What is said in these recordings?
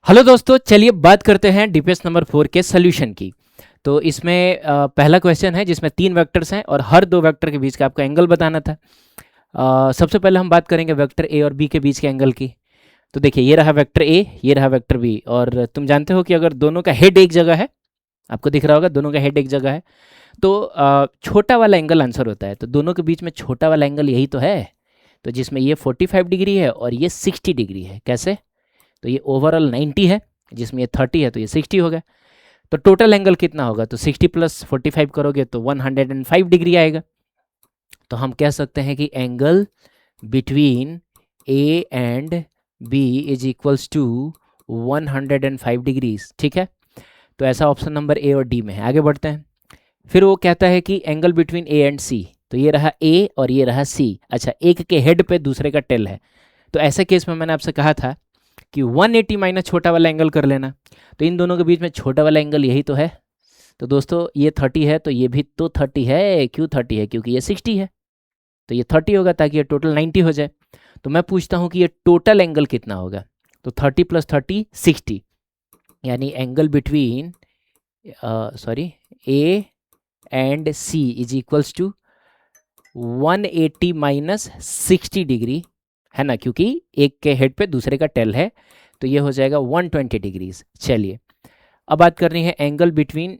Hello दोस्तों, चलिए बात करते हैं डीपीएस नंबर 4 के सोल्यूशन की। तो इसमें पहला क्वेश्चन है जिसमें 3 वेक्टर्स हैं और हर 2 वेक्टर के बीच का आपको एंगल बताना था। सबसे पहले हम बात करेंगे वेक्टर ए और बी के बीच के एंगल की। तो देखिए, ये रहा वेक्टर ए, ये रहा वेक्टर बी, और तुम जानते हो कि अगर दोनों का हेड एक जगह है, आपको दिख रहा होगा दोनों का हेड एक जगह है, तो छोटा वाला एंगल आंसर होता है। तो दोनों के बीच में छोटा वाला एंगल यही तो है। तो जिसमें ये 45 डिग्री है और ये 60 डिग्री है। कैसे? तो ये ओवरऑल 90 है, जिसमें ये 30 है तो ये 60 होगा। तो टोटल एंगल कितना होगा? तो 60 प्लस 45 करोगे तो 105 डिग्री आएगा। तो हम कह सकते हैं कि angle between A and B is equals to 105 degrees. ठीक है, तो ऐसा ऑप्शन नंबर ए और डी में है। आगे बढ़ते हैं। फिर वो कहता है कि एंगल बिटवीन ए एंड सी। तो ये रहा ए और ये रहा सी। अच्छा, एक के हेड पे दूसरे का टेल है। तो ऐसे केस में मैंने आपसे कहा था कि 180 माइनस छोटा वाला एंगल कर लेना। तो इन दोनों के बीच में छोटा वाला एंगल यही तो है। तो दोस्तों, ये 30 है तो ये भी तो 30 है। क्यों 30 है? क्योंकि ये 60 है, तो ये 30 होगा ताकि ये टोटल 90 हो जाए। तो मैं पूछता हूँ कि ये टोटल एंगल कितना होगा? तो 30 प्लस 30 60, यानी angle between A and C is equals to 180 minus 60 degree, है ना, क्योंकि एक के हेड पे दूसरे का टेल है। तो ये हो जाएगा 120 डिग्रीज। चलिए, अब बात करनी है एंगल बिटवीन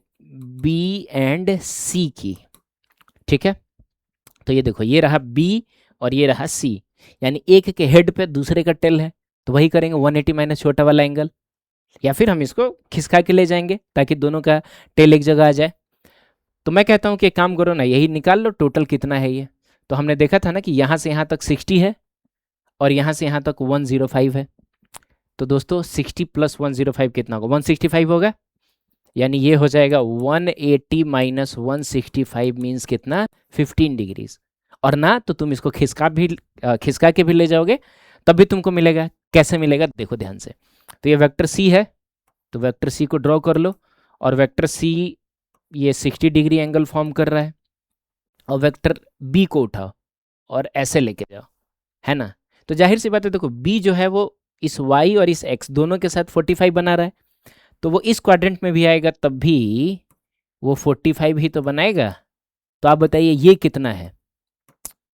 बी एंड सी की। ठीक है, तो ये देखो, ये रहा बी और ये रहा सी, यानी एक के हेड पे दूसरे का टेल है। तो वही करेंगे 180 माइनस छोटा वाला एंगल, या फिर हम इसको खिसका के ले जाएंगे ताकि दोनों का टेल एक जगह आ जाए। तो मैं कहता हूँ कि एक काम करो ना, यही निकाल लो टोटल कितना है ये। तो हमने देखा था ना कि यहाँ से यहाँ तक 60 है और यहाँ से यहाँ तक 105 है। तो दोस्तों 60 प्लस 105 कितना होगा? 165 होगा, यानी ये हो जाएगा 180 माइनस 165 मीन्स कितना? 15 डिग्रीज। और ना तो तुम इसको खिसका के भी ले जाओगे तब भी तुमको मिलेगा। कैसे मिलेगा? देखो ध्यान से। तो ये वेक्टर सी है, तो वेक्टर सी को ड्रॉ कर लो, और वेक्टर सी ये 60 डिग्री एंगल फॉर्म कर रहा है। और वेक्टर बी को उठाओ और ऐसे लेके जाओ, है ना। तो जाहिर सी बात है, देखो बी जो है वो इस वाई और इस एक्स दोनों के साथ 45 बना रहा है, तो वो इस क्वाड्रेंट में भी आएगा तब भी वो 45 ही तो बनाएगा। तो आप बताइए ये कितना है?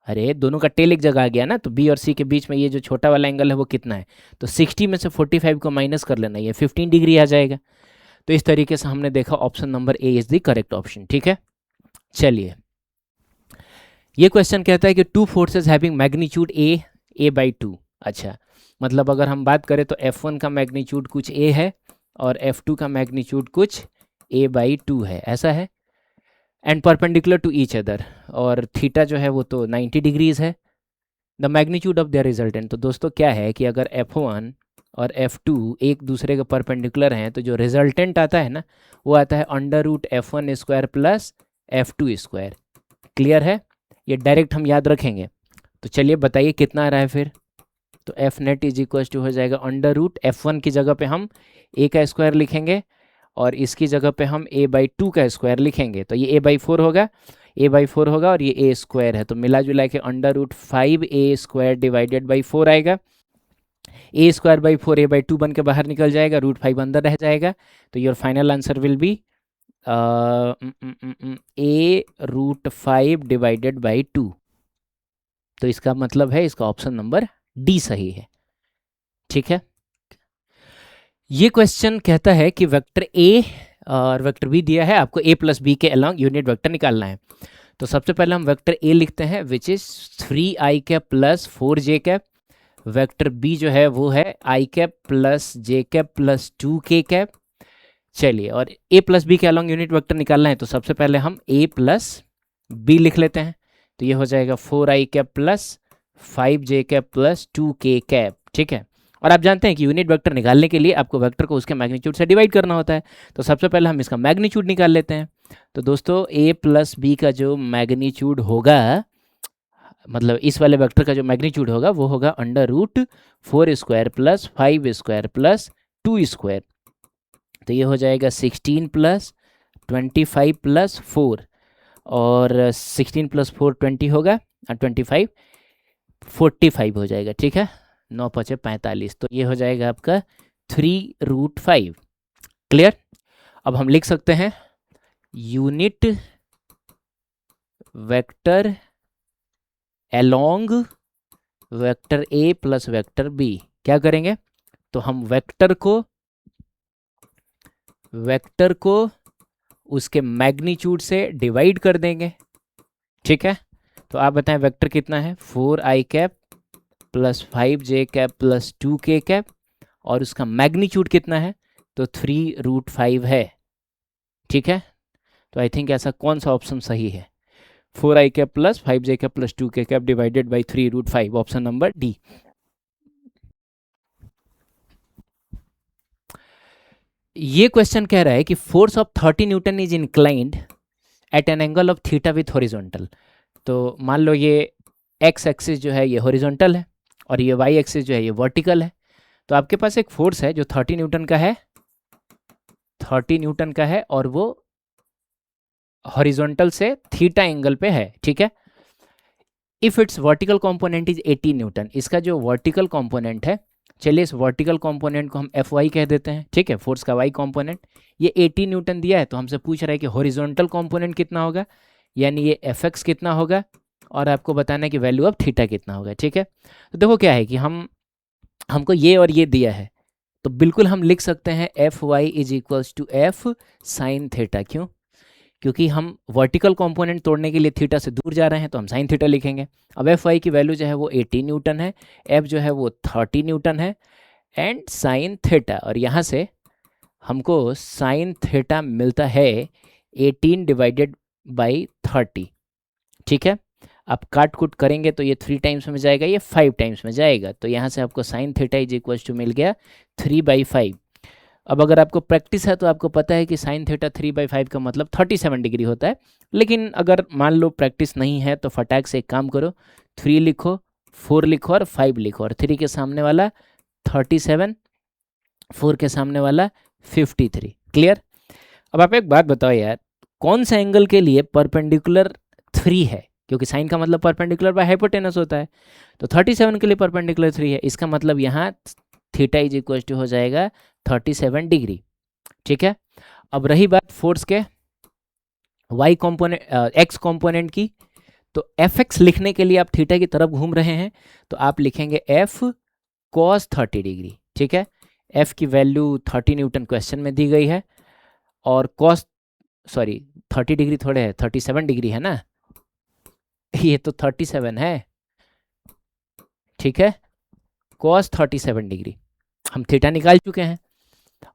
अरे दोनों का टेल एक जगह आ गया ना, तो बी और सी के बीच में ये जो छोटा वाला एंगल है वो कितना है? तो 60 में से 45 को माइनस कर लेना, ये 15 डिग्री आ जाएगा। तो इस तरीके से हमने देखा option number A is the correct option. ठीक है, चलिए, ये क्वेश्चन कहता है कि two forces having magnitude A by to. अच्छा, मतलब अगर हम बात करें तो F1 का मैग्नीट्यूड कुछ ए है और F2 का मैग्नीट्यूड कुछ ए बाई टू है, ऐसा है। And perpendicular to each other, और थीटा जो है वो तो 90 डिग्रीज है। The magnitude of their resultant. तो दोस्तों क्या है कि अगर F1 और F2 एक दूसरे के परपेंडिकुलर हैं तो जो रिजल्टेंट आता है ना, वो आता है under root F1 square plus F2 square. Clear है? ये डायरेक्ट हम याद रखेंगे। तो चलिए बताइए कितना आ रहा है फिर। तो F net is equal to हो जाएगा अंडर रूट F1 की जगह पे हम ए का स्क्वायर लिखेंगे और इसकी जगह पे हम ए बाई टू का स्क्वायर लिखेंगे। तो ये ए बाई फोर होगा, ए बाई फोर होगा, और ये ए स्क्वायर है तो मिला जुला के under root 5a square divided by 4 आएगा। A square by 4 A by two बन के बाहर निकल जाएगा, रूट 5 अंदर रह जाएगा। तो your final answer will be a root 5 divided by 2। तो इसका मतलब है इसका ऑप्शन नंबर डी सही है। ठीक है, ये क्वेश्चन कहता है कि वेक्टर ए और वेक्टर बी दिया है, आपको ए प्लस बी के अलॉन्ग यूनिट वेक्टर निकालना है। तो सबसे पहले हम वेक्टर ए लिखते हैं which is 3i cap plus 4j cap. Vector B जो है वो है i cap plus j cap plus 2k cap. चलिए, और ए प्लस बी के अलॉन्ग यूनिट वेक्टर निकालना है तो सबसे पहले हम ए प्लस बी लिख लेते हैं। तो ये हो जाएगा 4i cap plus 5j cap plus 2k cap. ठीक है, और आप जानते हैं कि यूनिट वेक्टर निकालने के लिए आपको वेक्टर को उसके मैग्नीट्यूड से डिवाइड करना होता है। तो सबसे पहले हम इसका मैग्नीट्यूड निकाल लेते हैं। तो दोस्तों ए प्लस बी का जो मैग्नीट्यूड होगा, मतलब इस वाले वेक्टर का जो मैग्नीट्यूड होगा वो होगा under root 4 square plus 5 square plus 2 square. तो ये हो जाएगा 16 प्लस 25 प्लस 4, और 16 प्लस 4 20 होगा, और 25 45 हो जाएगा। ठीक है, 9 5 45, तो ये हो जाएगा आपका 3√5। क्लियर? अब हम लिख सकते हैं unit vector along vector A plus vector B. क्या करेंगे? तो हम वेक्टर को उसके मैग्नीट्यूड से डिवाइड कर देंगे। ठीक है, तो आप बताएं वेक्टर कितना है? 4i plus 5j plus 2k, और उसका मैग्नीट्यूड कितना है? तो 3√5 है। ठीक है, तो आई थिंक ऐसा कौन सा ऑप्शन सही है? 4i plus 5j plus 2k divided by 3√5, option number D. ये क्वेश्चन कह रहा है कि force of 30 Newton is inclined at an angle of theta with horizontal. तो मान लो ये एक्स एक्सिस जो है ये हॉरिजॉन्टल है और ये वाई एक्सिस जो है ये वर्टिकल है। तो आपके पास एक फोर्स है जो 30 न्यूटन का है, 30 न्यूटन का है, और वो हॉरिजॉन्टल से थीटा एंगल पे है। ठीक है, if it's vertical component is 80 Newton. इसका जो वर्टिकल कंपोनेंट है, चलिए इस वर्टिकल कंपोनेंट को हम एफ वाई कह देते हैं। ठीक है, फोर्स का वाई कंपोनेंट ये 80 न्यूटन दिया है, तो हमसे पूछ रहा है कि हॉरिजॉन्टल कंपोनेंट कितना होगा, यानी ये एफ एक्स कितना होगा, और आपको बताना है कि वैल्यू ऑफ थीटा कितना होगा। ठीक है, तो देखो क्या है कि हमको ये और ये दिया है, तो बिल्कुल हम लिख सकते हैं F Y is equals to F sine theta. क्यों? क्योंकि हम वर्टिकल कंपोनेंट तोड़ने के लिए थीटा से दूर जा रहे हैं, तो हम साइन थीटा लिखेंगे। अब एफ वाई की वैल्यू जो है वो 80 न्यूटन है, एफ जो है वो 30 न्यूटन है, एंड साइन थीटा, और यहाँ से हमको साइन थीटा मिलता है 18 डिवाइडेड बाई 30। ठीक है, आप काट कुट करेंगे तो ये 3 टाइम्स में जाएगा, ये 5 टाइम्स में जाएगा, तो यहाँ से आपको sine theta is equal to मिल गया 3/5। अब अगर आपको प्रैक्टिस है तो आपको पता है कि साइन थीटा 3/5 का मतलब 37 डिग्री होता है। लेकिन अगर मान लो प्रैक्टिस नहीं है तो फटाक से एक काम करो, 3 लिखो, 4 लिखो और 5 लिखो, और 3 के सामने वाला 37, 4 के सामने वाला 53। क्लियर? अब आप एक बात बताओ यार, कौन सा एंगल के लिए परपेंडिकुलर 3 है? क्योंकि साइन का मतलब परपेंडिकुलर बाय हाइपोटेनस होता है, तो 37 के लिए परपेंडिकुलर 3 है, इसका मतलब यहाँ थीटा इज इक्वल टू हो जाएगा 37 डिग्री। ठीक है, अब रही बात फोर्स के वाई कॉम्पोनेंट एक्स कॉम्पोनेंट की, तो एफ एक्स लिखने के लिए आप थीटा की तरफ घूम रहे हैं, तो आप लिखेंगे एफ कॉस 30 डिग्री। ठीक है, एफ की वैल्यू 30 न्यूटन क्वेश्चन में दी गई है, और कॉस 30 डिग्री थोड़े है, 37 डिग्री है ना, ये तो 37 है। ठीक है, कॉस 37 डिग्री हम थीटा निकाल चुके हैं,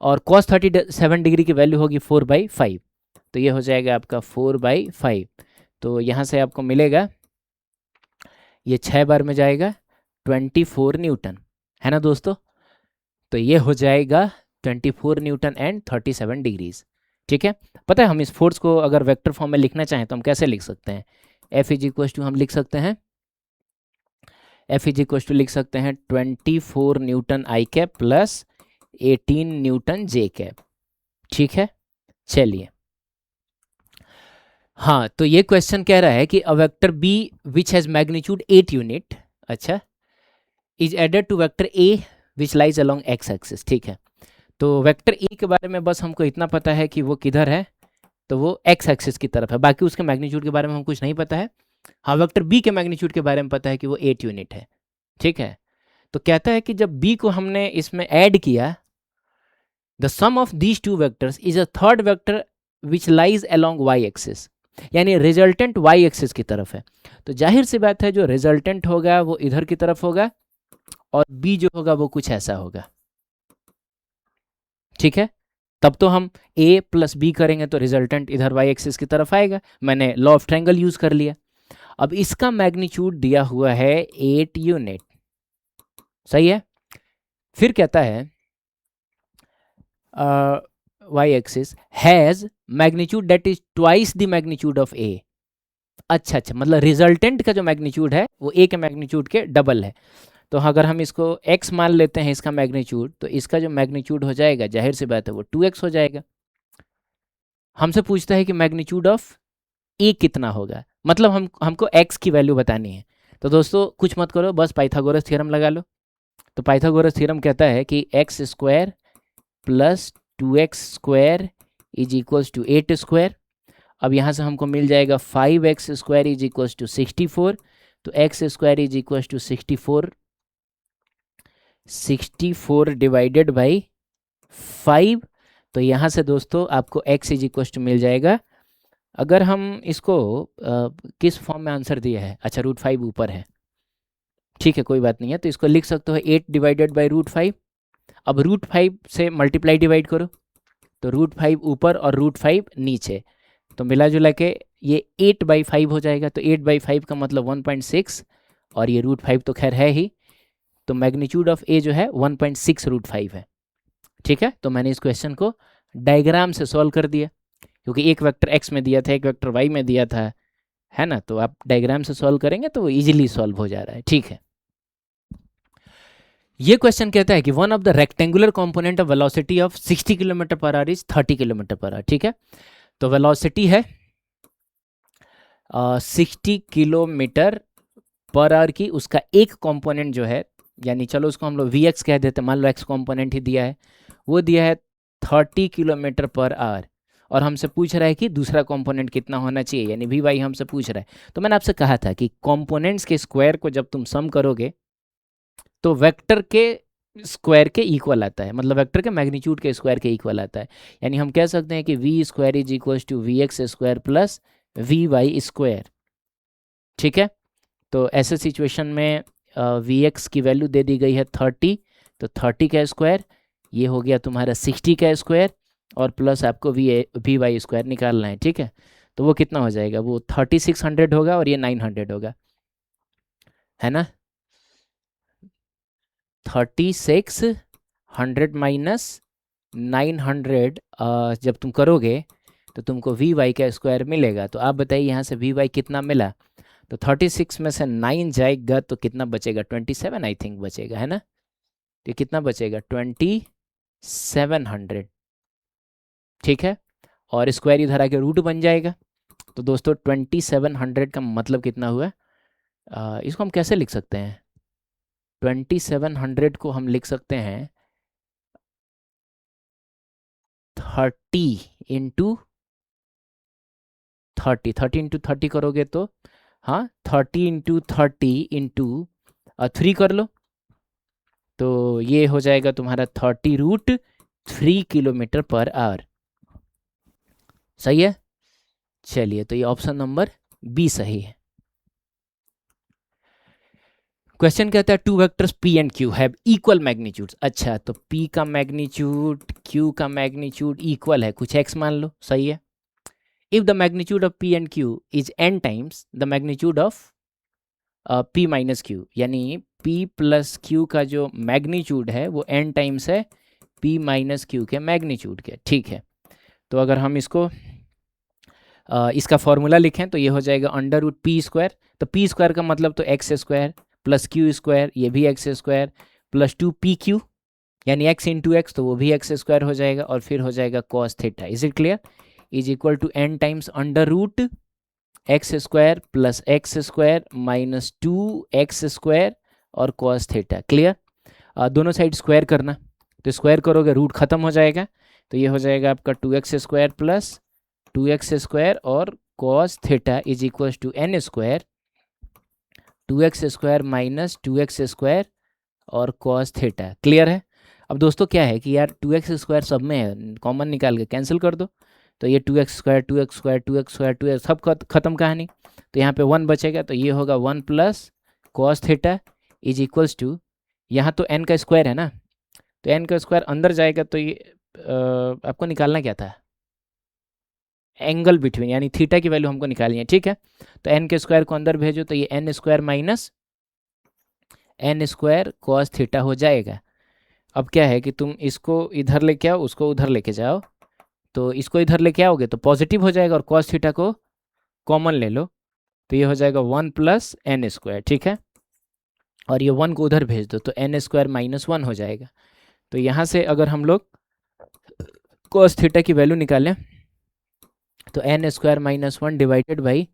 और कॉस 37 डिग्री की वैल्यू होगी 4/5, तो ये हो जाएगा आपका 4/5। तो यहाँ से आपको मिलेगा, ये 6 बार में जाएगा 24 न्यूटन, है ना दोस्तों? तो ये हो जाएगा 24 न्यूटन एंड 37 डिग्रीज। ठीक है, पता है हम इस फोर्स को अगर वेक्टर फॉर्म में लिखना चाहें तो हम कैसे लिख सकते हैं? एफ इज इक्वल टू हम लिख सकते हैं, एफ इज इक्वल टू लिख सकते हैं 24 न्यूटन आई कैप प्लस 18 न्यूटन जे कैप। ठीक है, चलिए, हाँ, तो ये क्वेश्चन कह रहा है कि a vector B which has magnitude 8 unit, अच्छा, is added to vector A which lies along X axis. ठीक है, तो वेक्टर ए के बारे में बस हमको इतना पता है कि वो किधर है, तो वो एक्स एक्सिस की तरफ है, बाकी उसके मैग्नीट्यूड के बारे में हम कुछ नहीं पता है। हाँ, वेक्टर बी के मैग्नीट्यूड के बारे में पता है कि वो 8 यूनिट है। ठीक है, तो कहता है कि जब बी को हमने इसमें ऐड किया, the sum of these two vectors is a third vector which lies along Y axis, यानी रिजल्टेंट वाई एक्सिस की तरफ है, तो जाहिर सी बात है जो रिजल्टेंट होगा वो इधर की तरफ होगा, और बी जो होगा वो कुछ ऐसा होगा। ठीक है, तब तो हम a प्लस बी करेंगे तो रिजल्टेंट इधर वाई एक्सिस की तरफ आएगा, मैंने लॉ ऑफ ट्रायंगल यूज कर लिया। अब इसका मैग्नीट्यूड दिया हुआ है 8 यूनिट, सही है। फिर कहता है Y axis has magnitude that is twice the magnitude of A. अच्छा, मतलब रिजल्टेंट का जो मैग्नीट्यूड है वो ए के मैग्नीट्यूड के डबल है, तो अगर हम इसको x मान लेते हैं इसका मैग्नीट्यूड, तो इसका जो मैग्नीट्यूड हो जाएगा जाहिर सी बात है वो 2x हो जाएगा। हमसे पूछता है कि मैग्नीट्यूड ऑफ a कितना होगा, मतलब हमको x की वैल्यू बतानी है। तो दोस्तों कुछ मत करो, बस पाइथागोरस थ्योरम लगा लो। तो पाइथागोरस थ्योरम कहता है कि x² plus 2x² is equals to 8²। अब यहाँ से हमको मिल जाएगा 5x² इज इक्वल्स टू 64। तो x² is equals to 64 divided by 5। तो यहाँ से दोस्तों आपको x इज इक्वल्स टू मिल जाएगा। अगर हम इसको किस फॉर्म में आंसर दिया है, अच्छा √5 ऊपर है, ठीक है कोई बात नहीं है, तो इसको लिख सकते हो 8 डिवाइडेड बाई √5। अब √5 से मल्टीप्लाई डिवाइड करो, तो √5 ऊपर और √5 नीचे, तो मिला जुला के ये 8/5 हो जाएगा। तो 8/5 का मतलब 1.6, और ये √5 तो खैर है ही, तो मैग्नीट्यूड ऑफ ए जो है 1.6 √5 है। ठीक है, तो मैंने इस क्वेश्चन को डायग्राम से सॉल्व कर दिया, क्योंकि एक वेक्टर x में दिया था, एक वेक्टर y में दिया था, है ना। तो आप डायग्राम से सॉल्व करेंगे तो वो इजीली सॉल्व हो जा रहा है। ठीक है, ये क्वेश्चन कहता है कि one of the rectangular component of velocity of 60 km/h is 30 km/h। ठीक है, तो वेलोसिटी है 60 km/h की, उसका एक कंपोनेंट जो है, यानी चलो उसको हम लोग vx कह देते हैं, मान लो x कंपोनेंट ही दिया है, वो दिया है 30 km/h, और हमसे पूछ रहा है कि दूसरा कंपोनेंट कितना होना चाहिए, यानी vy हमसे पूछ रहा है। तो मैंने आपसे कहा था कि कंपोनेंट्स के स्क्वायर को जब तुम सम करोगे तो वेक्टर के स्क्वायर के इक्वल आता है, मतलब वेक्टर के मैग्नीट्यूड के स्क्वायर के इक्वल आता है। यानी हम कह सकते हैं कि v² is equal to vx² plus vy²। ठीक है, तो ऐसे सिचुएशन में vx की वैल्यू दे दी गई है 30, तो 30 का स्क्वायर ये हो गया तुम्हारा 60 का स्क्वायर, और प्लस आपको vy² निकालना है। ठीक है, तो वो कितना हो जाएगा, वो 3600 होगा और ये 900 होगा, है ना। 3600 माइनस 900 जब तुम करोगे तो तुमको vy का स्क्वायर मिलेगा। तो आप बताइए यहाँ से vy कितना मिला, तो 36 में से 9 जाएगा तो कितना बचेगा, 27 आई थिंक बचेगा, है ना। तो कितना बचेगा, 2700। ठीक है, और स्क्वायर इधर आके रूट बन जाएगा। तो दोस्तों 2700 का मतलब कितना हुआ, इसको हम कैसे लिख सकते हैं, 2700 को हम लिख सकते हैं 30 इंटू 30 करोगे तो, हाँ 30 इंटू 30 इंटू 3 कर लो, तो ये हो जाएगा तुम्हारा 30√3 km/h। सही है, चलिए तो ये ऑप्शन नंबर बी सही है। क्वेश्चन कहता है 2 vectors p and q have equal magnitudes. अच्छा, तो p का मैग्नीट्यूड q का मैग्नीट्यूड इक्वल है, कुछ x मान लो, सही है। If the magnitude of p and q is n times the magnitude of p minus q, यानी p प्लस q का जो मैग्नीट्यूड है वो n टाइम्स है p माइनस q के मैग्नीट्यूड के। ठीक है, तो अगर हम इसको इसका फॉर्मूला लिखें तो ये हो जाएगा √p²। तो p² का मतलब तो x² प्लस q², ये भी x² प्लस 2pq, यानी x इंटू एक्स, तो वो भी x² हो जाएगा, और फिर हो जाएगा cos theta. Is it clear, is equal to n times √x² plus x² minus 2x² और cos थीटा। क्लियर, दोनों साइड स्क्वायर करना, तो स्क्वायर करोगे रूट खत्म हो जाएगा, तो ये हो जाएगा आपका 2x² प्लस 2x² और cos theta is equal to n² 2x² minus 2x² और cos थीटा। क्लियर है। अब दोस्तों क्या है कि यार 2x² सब में है, कॉमन निकाल के कैंसिल कर दो, तो ये 2x² 2x² 2x² 2x सब खत्म कहानी। तो यहाँ पे 1 बचेगा, तो ये होगा 1 plus cos theta is equals to, यहाँ तो n का स्क्वायर है ना, तो n का स्क्वायर अंदर जाएगा, तो ये आपको निकालना क्या था, एंगल बिटवीन, यानी थीटा की वैल्यू हमको निकालनी है। ठीक है, तो n के स्क्वायर को अंदर भेजो, तो ये n² minus n² cos theta हो जाएगा। अब क्या है कि तुम इसको इधर लेके आओ, उसको उधर लेके जाओ, तो इसको इधर लेके आओगे तो पॉजिटिव हो जाएगा, और cos थीटा को कॉमन ले लो, तो ये हो जाएगा 1 प्लस n²। ठीक है, और ये 1 को उधर भेज दो, तो n² माइनस 1 हो जाएगा। तो यहाँ से अगर हम लोग cos थीटा की वैल्यू निकालें तो n² minus 1 divided by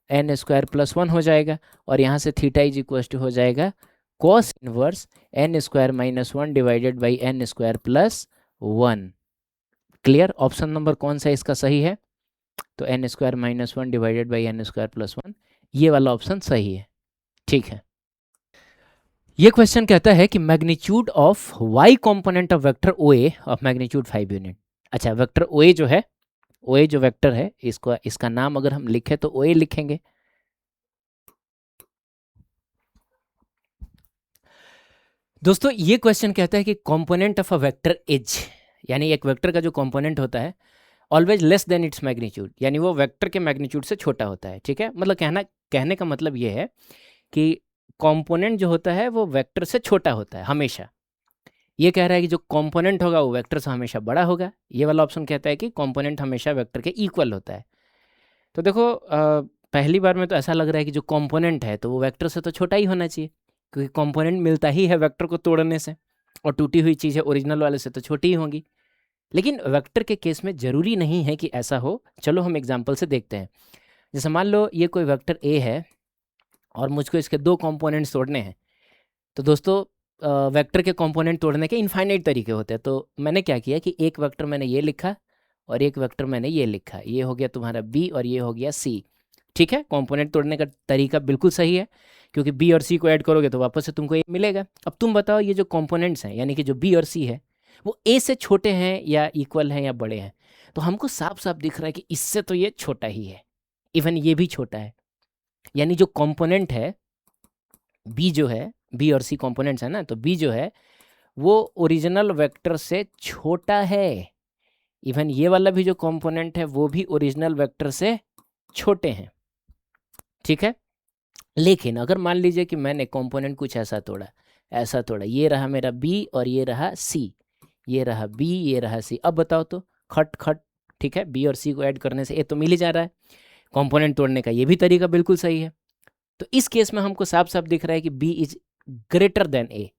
n² plus 1 हो जाएगा, और यहाँ से थीटा इज इक्वल टू हो जाएगा cos inverse n² minus 1 divided by n² plus 1। Clear? Option number कौन सा इसका सही है? तो n square minus 1 divided by n square plus 1, ये वाला ऑप्शन सही है। ठीक है, ये क्वेश्चन कहता है कि magnitude of y component of vector OA of magnitude 5 unit. अच्छा, वेक्टर OA जो है, OA जो वेक्टर है, इसका नाम अगर हम लिखें तो OA लिखेंगे। दोस्तों ये क्वेश्चन कहता है कि component of a vector is, यानी एक वेक्टर का जो कंपोनेंट होता है always less than its magnitude, यानी वो वेक्टर के मैग्नीट्यूड से छोटा होता है। ठीक है, मतलब कहने का मतलब ये है कि कंपोनेंट जो होता है वो वेक्टर से छोटा होता है हमेशा। ये कह रहा है कि जो कंपोनेंट होगा वो वेक्टर से हमेशा बड़ा होगा। ये वाला ऑप्शन कहता है कि कंपोनेंट हमेशा वेक्टर के इक्वल होता है। तो देखो पहली बार में तो ऐसा लग रहा है कि जो कंपोनेंट है तो वो वेक्टर से तो छोटा ही होना चाहिए, क्योंकि कंपोनेंट मिलता ही है वेक्टर को तोड़ने से, और टूटी हुई चीज़ें ओरिजिनल वाले से तो छोटी ही होंगी। लेकिन वेक्टर के केस में ज़रूरी नहीं है कि ऐसा हो। चलो हम एग्जाम्पल से देखते हैं। जैसे मान लो ये कोई वेक्टर ए है और मुझको इसके 2 कंपोनेंट्स तोड़ने हैं। तो दोस्तों वेक्टर के कंपोनेंट तोड़ने के इनफाइनाइट तरीके होते हैं। तो मैंने क्या किया कि एक वेक्टर मैंने ये लिखा और एक वेक्टर मैंने ये लिखा। ये हो गया तुम्हारा बी और ये हो गया सी। ठीक है, कंपोनेंट तोड़ने का तरीका बिल्कुल सही है, क्योंकि बी और सी को ऐड करोगे तो वापस से तुमको ये मिलेगा। अब तुम बताओ ये जो कंपोनेंट्स हैं, यानी कि जो बी और सी है, वो ए से छोटे हैं या इक्वल हैं या बड़े हैं? तो हमको साफ साफ दिख रहा है कि इससे तो ये छोटा ही है, इवन ये भी छोटा है। यानी जो कंपोनेंट है बी, जो है बी और सी कंपोनेंट्स है ना, तो बी जो है वो ओरिजिनल वेक्टर से छोटा है। इवन ये वाला भी जो कंपोनेंट है वो भी ओरिजिनल वेक्टर से छोटे हैं। ठीक है, लेकिन अगर मान लीजिए कि मैंने कंपोनेंट कुछ ऐसा तोड़ा, ऐसा तोड़ा, ये रहा मेरा बी और ये रहा सी, ये रहा बी ये रहा सी। अब बताओ तो खट खट, ठीक है, बी और सी को ऐड करने से ए तो मिल ही जा रहा है। कंपोनेंट तोड़ने का ये भी तरीका बिल्कुल सही है। तो इस केस में हमको साफ साफ दिख रहा है कि B is greater than A,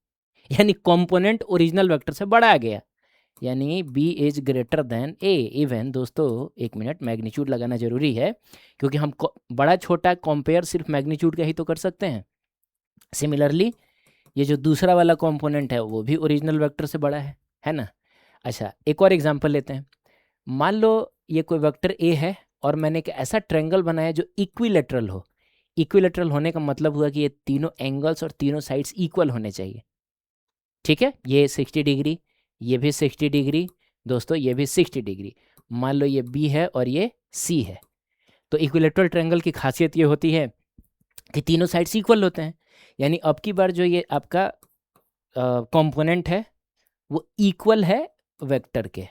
यानी कंपोनेंट ओरिजिनल वेक्टर से बड़ा आ गया, यानी B is greater than A. Even दोस्तों एक मिनट, मैग्नीट्यूड लगाना जरूरी है, क्योंकि हम बड़ा छोटा कंपेयर सिर्फ मैग्नीट्यूड का ही तो कर सकते हैं। सिमिलरली ये जो दूसरा वाला कंपोनेंट है वो भी ओरिजिनल वेक्टर से बड़ा है ना। अच्छा, एक और एग्जांपल लेते हैं। मान लो ये कोई वेक्टर ए है और मैंने एक ऐसा ट्रायंगल बनाया जो इक्विलेटरल हो। इक्विलेटरल होने का मतलब हुआ कि ये तीनों एंगल्स और तीनों साइड्स इक्वल होने चाहिए। ठीक है, ये 60 डिग्री, ये भी 60 डिग्री, दोस्तों ये भी 60 डिग्री। मान लो ये बी है और ये सी है। तो इक्विलेटरल ट्रायंगल की खासियत ये होती है कि तीनों साइड्स इक्वल होते हैं, यानी अब की बार जो ये आपका कंपोनेंट है वो इक्वल है वेक्टर के।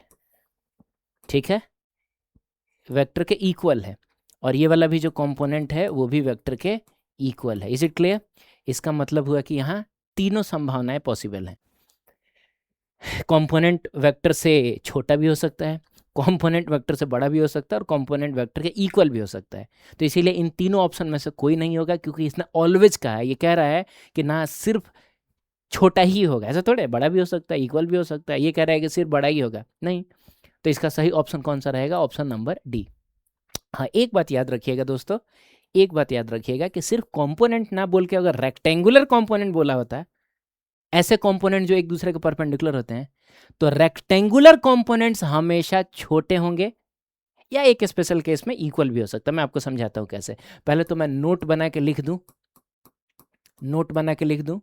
ठीक है, वेक्टर के इक्वल है, और ये वाला भी जो कंपोनेंट है वो भी वेक्टर के इक्वल है। Is it clear? इसका मतलब हुआ कि यहाँ तीनों संभावनाएं पॉसिबल हैं। कंपोनेंट वेक्टर से छोटा भी हो सकता है, कंपोनेंट वेक्टर से बड़ा भी हो सकता है, और कंपोनेंट वेक्टर के इक्वल भी हो सकता है। तो इसीलिए इन तीनों ऑप्शन में से कोई नहीं होगा, क्योंकि इसने ऑलवेज कहा है, ये कह रहा है कि ना सिर्फ छोटा ही होगा, ऐसा थोड़े, बड़ा भी हो सकता है, इक्वल भी हो सकता है। ये कह रहा है कि सिर्फ बड़ा ही होगा, नहीं। तो इसका सही ऑप्शन कौन सा रहेगा? Option number D. हाँ, एक बात याद रखिएगा दोस्तों, एक बात याद रखिएगा कि सिर्फ कंपोनेंट ना बोल के अगर रेक्टेंगुलर कंपोनेंट बोला होता है, ऐसे कंपोनेंट जो एक दूसरे के परपेंडिकुलर होते हैं, तो रेक्टेंगुलर कंपोनेंट्स हमेशा छोटे होंगे, या एक स्पेशल केस में इक्वल भी हो सकता है। मैं आपको समझाता हूं कैसे। पहले तो मैं नोट बना के लिख दूं, नोट बना के लिख दूं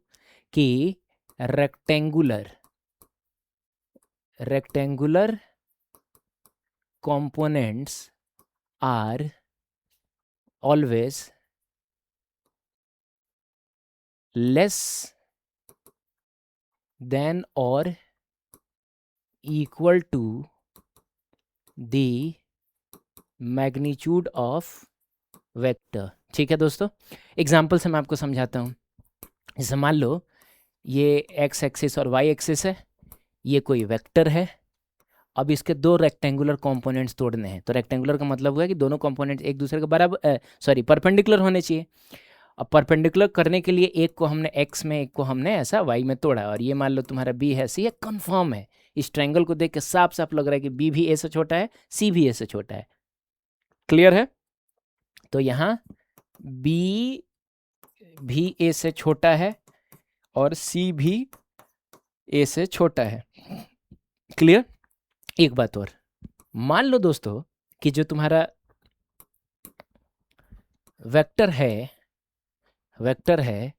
कि rectangular components are always less than or equal to the magnitude of vector। ठीक है दोस्तों, एग्जाम्पल से मैं आपको समझाता हूँ। जैसे मान लो ये एक्स एक्सिस और वाई एक्सिस है, ये कोई वेक्टर है। अब इसके 2 रेक्टेंगुलर कंपोनेंट्स तोड़ने हैं। तो रेक्टेंगुलर का मतलब हुआ कि दोनों कंपोनेंट्स एक दूसरे के बराबर, परपेंडिकुलर होने चाहिए। अब परपेंडिकुलर करने के लिए एक को हमने एक्स में, एक को हमने ऐसा वाई में तोड़ा, और ये मान लो तुम्हारा बी है, सी है, कंफर्म है। इस ट्रायंगल को देख के साफ साफ लग रहा है कि बी भी ए से छोटा है, सी भी ए से छोटा है। क्लियर है? तो यहाँ बी भी ए से छोटा है और सी भी ए से छोटा है। क्लियर? एक बात और, मान लो दोस्तों कि जो तुम्हारा वेक्टर है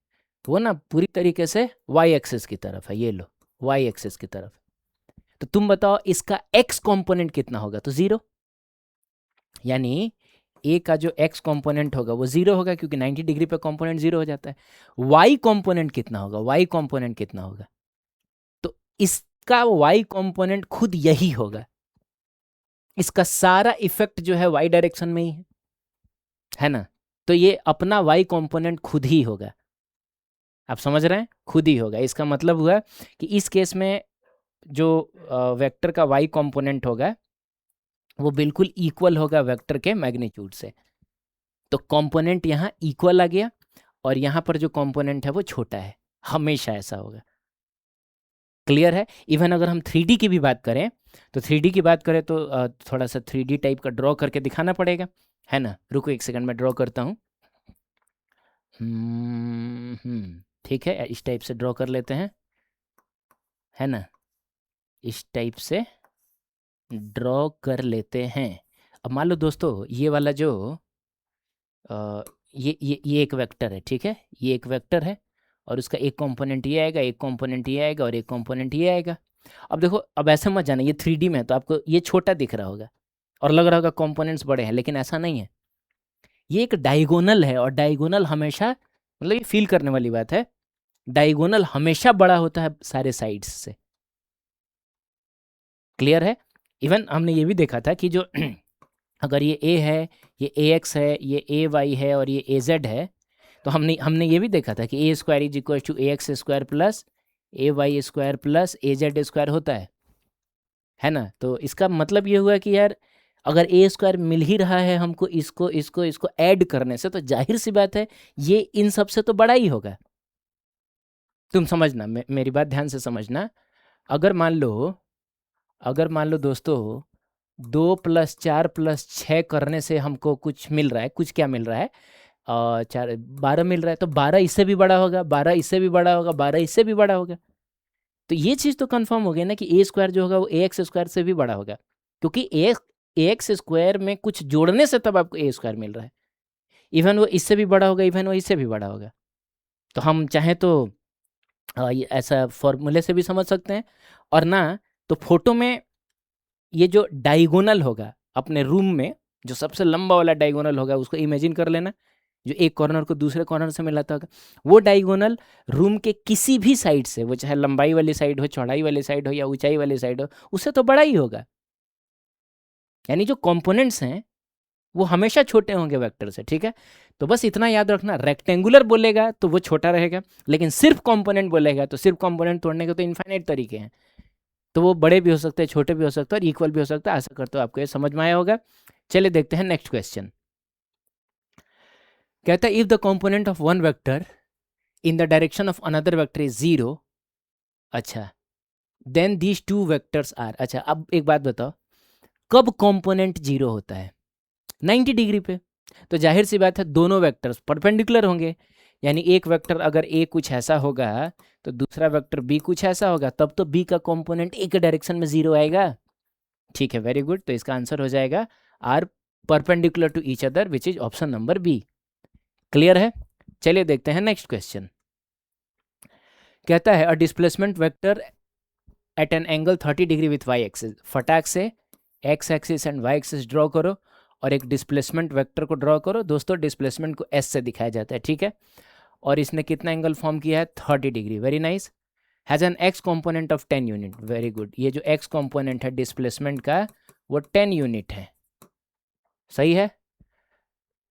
वो ना पूरी तरीके से वाई एक्सिस की तरफ है, ये लो वाई एक्सिस की तरफ। तो तुम बताओ इसका एक्स कंपोनेंट कितना होगा? तो जीरो, यानी ए का जो एक्स कंपोनेंट होगा वो जीरो होगा, क्योंकि 90 डिग्री पे कंपोनेंट जीरो हो जाता है। वाई कंपोनेंट कितना होगा? वाई कंपोनेंट कितना होगा? तो इसका वाई कंपोनेंट खुद यही होगा, इसका सारा इफेक्ट जो है वाई डायरेक्शन में ही है ना। तो ये अपना वाई कंपोनेंट खुद ही होगा, आप समझ रहे हैं, खुद ही होगा। इसका मतलब हुआ कि इस केस में जो वेक्टर का वाई कंपोनेंट होगा वो बिल्कुल इक्वल होगा वेक्टर के मैग्नीट्यूड से। तो कंपोनेंट यहाँ इक्वल आ गया और यहाँ पर जो कंपोनेंट है वो छोटा है, हमेशा ऐसा होगा। क्लियर है? इवन अगर हम 3D की भी बात करें तो 3D की बात करें तो थोड़ा सा 3D टाइप का ड्रॉ करके दिखाना पड़ेगा, है ना। रुको एक सेकंड में ड्रॉ करता हूँ। ठीक है, इस टाइप से ड्रॉ कर लेते हैं, है ना, इस टाइप से ड्रॉ कर लेते हैं। अब मान लो दोस्तों ये वाला जो ये एक वेक्टर है, ठीक है, ये एक वेक्टर है और उसका एक कंपोनेंट ये आएगा, एक कंपोनेंट ये आएगा और एक कंपोनेंट ये आएगा। अब देखो, अब ऐसे मत जाना, ये 3D में है तो आपको ये छोटा दिख रहा होगा और लग रहा होगा कंपोनेंट्स बड़े हैं, लेकिन ऐसा नहीं है। ये एक डायगोनल है और डायगोनल हमेशा, मतलब ये फील करने वाली बात है, डायगोनल हमेशा बड़ा होता है सारे साइड्स से। क्लियर है? इवन हमने ये भी देखा था कि जो अगर ये ए है, ये ए एक्स है, ये ए वाई है और ये ए जेड है, तो हमने ये भी देखा था कि A square is equal to A X square plus A Y square plus A Z square होता है ना। तो इसका मतलब ये हुआ कि यार अगर ए स्क्वायर मिल ही रहा है हमको इसको इसको इसको ऐड करने से, तो जाहिर सी बात है ये इन सब से तो बड़ा ही होगा। तुम समझना, मेरी बात ध्यान से समझना। अगर मान लो दोस्तों 2+4+6 करने से हमको कुछ मिल रहा है, कुछ क्या मिल रहा है, 12 मिल रहा है, तो 12 इससे भी बड़ा होगा, 12 इससे भी बड़ा होगा, 12 इससे भी बड़ा होगा। तो ये चीज़ तो कंफर्म हो गई ना कि ए स्क्वायर जो होगा वो ए एक्स स्क्वायर से भी बड़ा होगा, क्योंकि ए एक्स स्क्वायर में कुछ जोड़ने से तब आपको ए स्क्वायर मिल रहा है। इवन वो इससे भी बड़ा होगा, इवन वो इससे भी बड़ा होगा। तो हम चाहें तो ये ऐसा फॉर्मूले से भी समझ सकते हैं, और ना तो फोटो में ये जो डायगोनल होगा अपने रूम में, जो सबसे लंबा वाला डायगोनल होगा उसको इमेजिन कर लेना, जो एक कॉर्नर को दूसरे कॉर्नर से मिलाता होगा। वो डायगोनल रूम के किसी भी साइड से, वो चाहे लंबाई वाली साइड हो, चौड़ाई वाली साइड हो या ऊंचाई वाली साइड हो, उससे तो बड़ा ही होगा। यानी जो कंपोनेंट्स हैं वो हमेशा छोटे होंगे वेक्टर से, ठीक है। तो बस इतना याद रखना, रेक्टेंगुलर बोलेगा तो वो छोटा रहेगा, लेकिन सिर्फ कंपोनेंट बोलेगा तो सिर्फ कंपोनेंट तोड़ने के तो इनफाइनाइट तरीके हैं, तो वो बड़े भी हो सकते हैं, छोटे भी हो सकते हैं और इक्वल भी हो सकता है। आशा करता हूँ आपको ये समझ में आया होगा। चलिए देखते हैं नेक्स्ट क्वेश्चन। कहता है if the component of one vector in the direction of another vector is zero, अच्छा, then these two vectors are, अच्छा अब एक बात बताओ, कब कंपोनेंट जीरो होता है? 90 डिग्री पे। तो जाहिर सी बात है दोनों वेक्टर्स परपेंडिकुलर होंगे, यानी एक वेक्टर अगर ए कुछ ऐसा होगा तो दूसरा वेक्टर बी कुछ ऐसा होगा, तब तो बी का कंपोनेंट ए के डायरेक्शन में जीरो आएगा। ठीक है, वेरी गुड। तो इसका आंसर हो जाएगा R perpendicular to each other, which is option number B. Clear है? चलिए देखते हैं नेक्स्ट क्वेश्चन। कहता है a displacement vector at an angle 30 degree with Y axis. फटाक से X axis and Y axis draw करो और एक डिस्प्लेसमेंट वेक्टर को ड्रॉ करो। दोस्तों डिस्प्लेसमेंट को एस से दिखाया जाता है, ठीक है, और इसने कितना एंगल फॉर्म किया है? 30 degree. Very nice. Has an x component of 10 unit. Very good. ये जो एक्स कॉम्पोनेंट है डिस्प्लेसमेंट का वो 10 यूनिट है, सही है।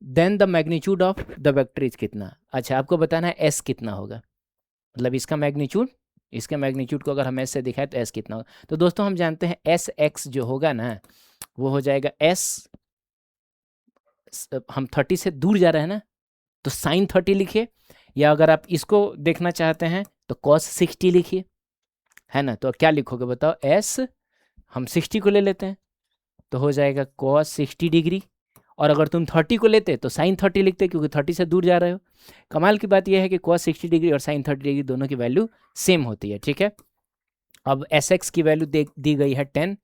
Then the magnitude of the vector is कितना? अच्छा, आपको बताना है एस कितना होगा, मतलब इसका मैग्नीट्यूड, इसके मैग्नीट्यूड को अगर हम एस से दिखाएं तो एस कितना होगा। तो दोस्तों हम जानते हैं एस एक्स जो होगा ना वो हो जाएगा एस, हम 30 से दूर जा रहे हैं ना तो साइन 30 लिखिए, या अगर आप इसको देखना चाहते हैं तो कॉस 60 लिखिए, है ना। तो क्या लिखोगे बताओ? एस, हम 60 को ले लेते हैं तो हो जाएगा कॉस 60 डिग्री, और अगर तुम 30 को लेते तो साइन 30 लिखते, क्योंकि 30 से दूर जा रहे हो। कमाल की बात यह है कि कॉस 60 डिग्री और साइन 30 डिग्री दोनों की वैल्यू सेम होती है, ठीक है। अब एस एक्स की वैल्यू दी गई है 10,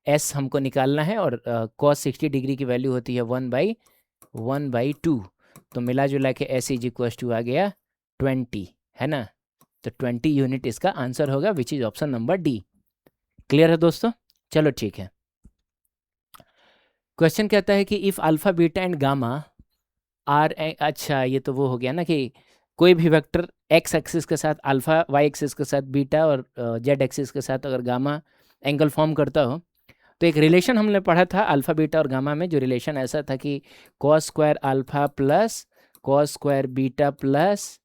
एस हमको निकालना है और कॉस 60 डिग्री की वैल्यू होती है 1/2, तो मिला जुला के एस इज इक्वल टू आ गया 20, है ना। तो 20 यूनिट इसका आंसर होगा, which is option number D. Clear है दोस्तों? चलो ठीक है। क्वेश्चन कहता है कि if alpha beta and gamma are, अच्छा ये तो वो हो गया ना कि कोई भी वेक्टर एक्स एक्सिस के साथ अल्फा, वाई एक्सिस के साथ बीटा और जेड एक्सिस के साथ अगर गामा एंगल फॉर्म करता हो, तो एक रिलेशन हमने पढ़ा था अल्फा बीटा और गामा में, जो रिलेशन ऐसा था कि cos square alpha plus cos square beta plus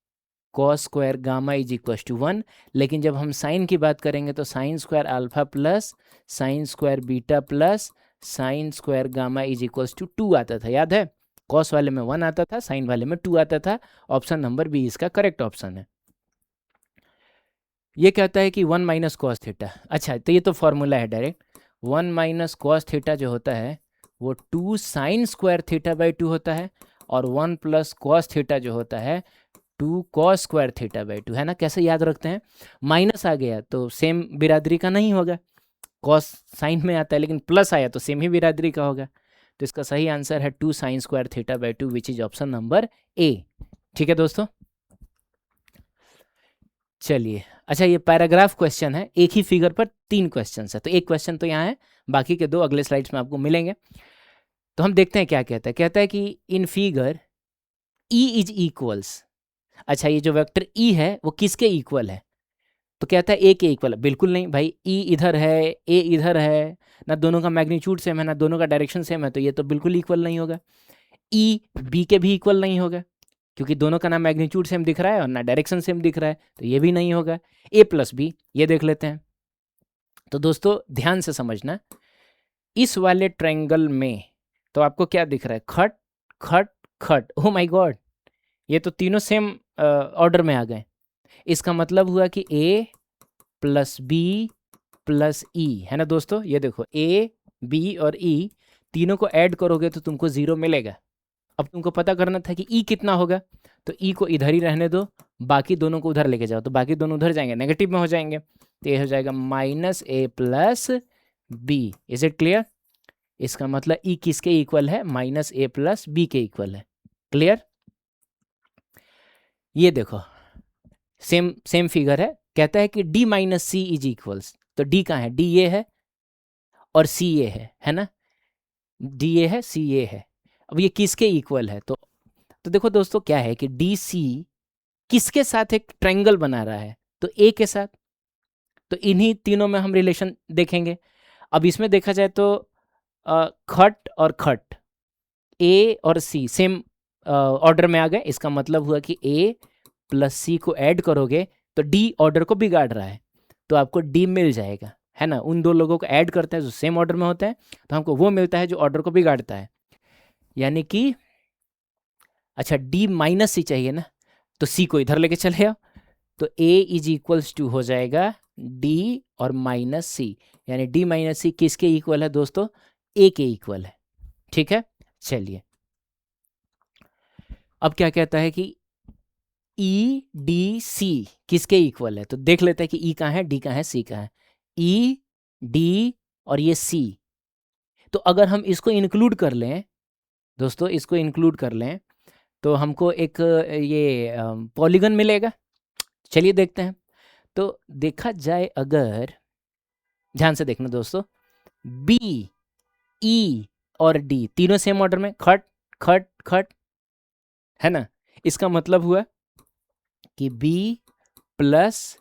cos square gamma is equal to 1। लेकिन जब हम साइन की बात करेंगे तो sine square alpha plus sine square beta plus sine square gamma is equal to 2 आता था, याद है? कॉस वाले में 1 आता था, साइन वाले में 2 आता था। ऑप्शन नंबर बी इसका करेक्ट ऑप्शन है। ये कहता है कि 1 माइनस कॉस थीटा, अच्छा तो ये तो फॉर्मूला है डायरेक्ट। 1 माइनस कॉस थीटा जो होता है वो 2 साइन स्क्वायर थीटा बाई 2 होता है, और 1 प्लस कॉस थीटा जो होता है 2 कॉस स्क्वायर थीटा बाई 2, है ना। कैसे याद रखते हैं? माइनस आ गया तो सेम बिरादरी का नहीं होगा, कॉस साइन में आता है, लेकिन प्लस आया तो सेम ही बिरादरी का होगा। तो इसका सही आंसर है 2 sine square theta by 2, which is option number A. ठीक है दोस्तों, चलिए। अच्छा ये पैराग्राफ क्वेश्चन है, एक ही फिगर पर 3 क्वेश्चन है, तो एक क्वेश्चन तो यहाँ है, बाकी के 2 अगले स्लाइड्स में आपको मिलेंगे। तो हम देखते हैं क्या कहता है। कहता है कि in figure E is equals, अच्छा ये जो वेक्टर ई है वो किसके इक्वल है? तो कहता है ए के इक्वल है। बिल्कुल नहीं भाई, ई इधर है, ए इधर है, ना दोनों का मैग्नीट्यूड सेम है, ना दोनों का डायरेक्शन सेम है, तो ये तो बिल्कुल इक्वल नहीं होगा। ई बी के भी इक्वल नहीं होगा, क्योंकि दोनों का ना मैग्नीट्यूड सेम दिख रहा है और ना डायरेक्शन सेम दिख रहा है, तो ये भी नहीं होगा। ए प्लस बी, ये देख लेते हैं। तो दोस्तों ध्यान से समझना, इस वाले ट्रायंगल में तो आपको क्या दिख रहा है? खट खट खट, ओ माय गॉड, ये तो तीनों सेम ऑर्डर में आ गए। इसका मतलब हुआ कि ए प्लस बी प्लस ई, है ना दोस्तों। ये देखो ए बी और ई तीनों को ऐड करोगे तो तुमको 0 मिलेगा। अब तुमको पता करना था कि ई कितना होगा, तो ई को इधर ही रहने दो, बाकी दोनों को उधर लेके जाओ, तो बाकी दोनों उधर जाएंगे, नेगेटिव में हो जाएंगे, तो ये हो जाएगा minus A plus B. Is it clear? इसका मतलब ई किसके इक्वल है? माइनस ए प्लस बी के इक्वल है। क्लियर? ये देखो सेम सेम फिगर है। कहता है कि D minus C is equals, तो डी कहाँ है? डी ये है और सी ये है ना। डी ये है, सी ये है। अब ये किसके इक्वल है? तो देखो दोस्तों क्या है कि डी सी किसके साथ एक ट्रायंगल बना रहा है? तो ए के साथ। तो इन्हीं तीनों में हम रिलेशन देखेंगे। अब इसमें देखा जाए तो खट और खट, ए और सी सेम ऑर्डर में आ गए। इसका मतलब हुआ कि ए प्लस सी को ऐड करोगे तो डी ऑर्डर को बिगाड़ रहा है, तो आपको डी मिल जाएगा, है ना। उन 2 लोगों को ऐड करते हैं जो सेम ऑर्डर में होते हैं, तो हमको वो मिलता है जो ऑर्डर को बिगाड़ता है। यानी कि अच्छा डी माइनस सी चाहिए ना, तो सी को इधर लेके चले आओ, तो ए इज इक्वल्स टू हो जाएगा डी और माइनस सी, यानी डी माइनस सी किसके इक्वल है दोस्तों? ए के इक्वल है। ठीक है, चलिए। अब क्या कहता है कि ई डी सी किसके इक्वल है? तो देख लेते हैं कि ई कहाँ है, डी कहाँ है, सी कहाँ है। ई डी और ये सी, तो अगर हम इसको इंक्लूड कर लें दोस्तों, इसको इंक्लूड कर लें तो हमको एक ये पॉलीगन मिलेगा। चलिए देखते हैं। तो देखा जाए अगर, ध्यान से देखना दोस्तों, बी ई और डी तीनों सेम ऑर्डर में, खट खट खट, है ना। इसका मतलब हुआ कि B plus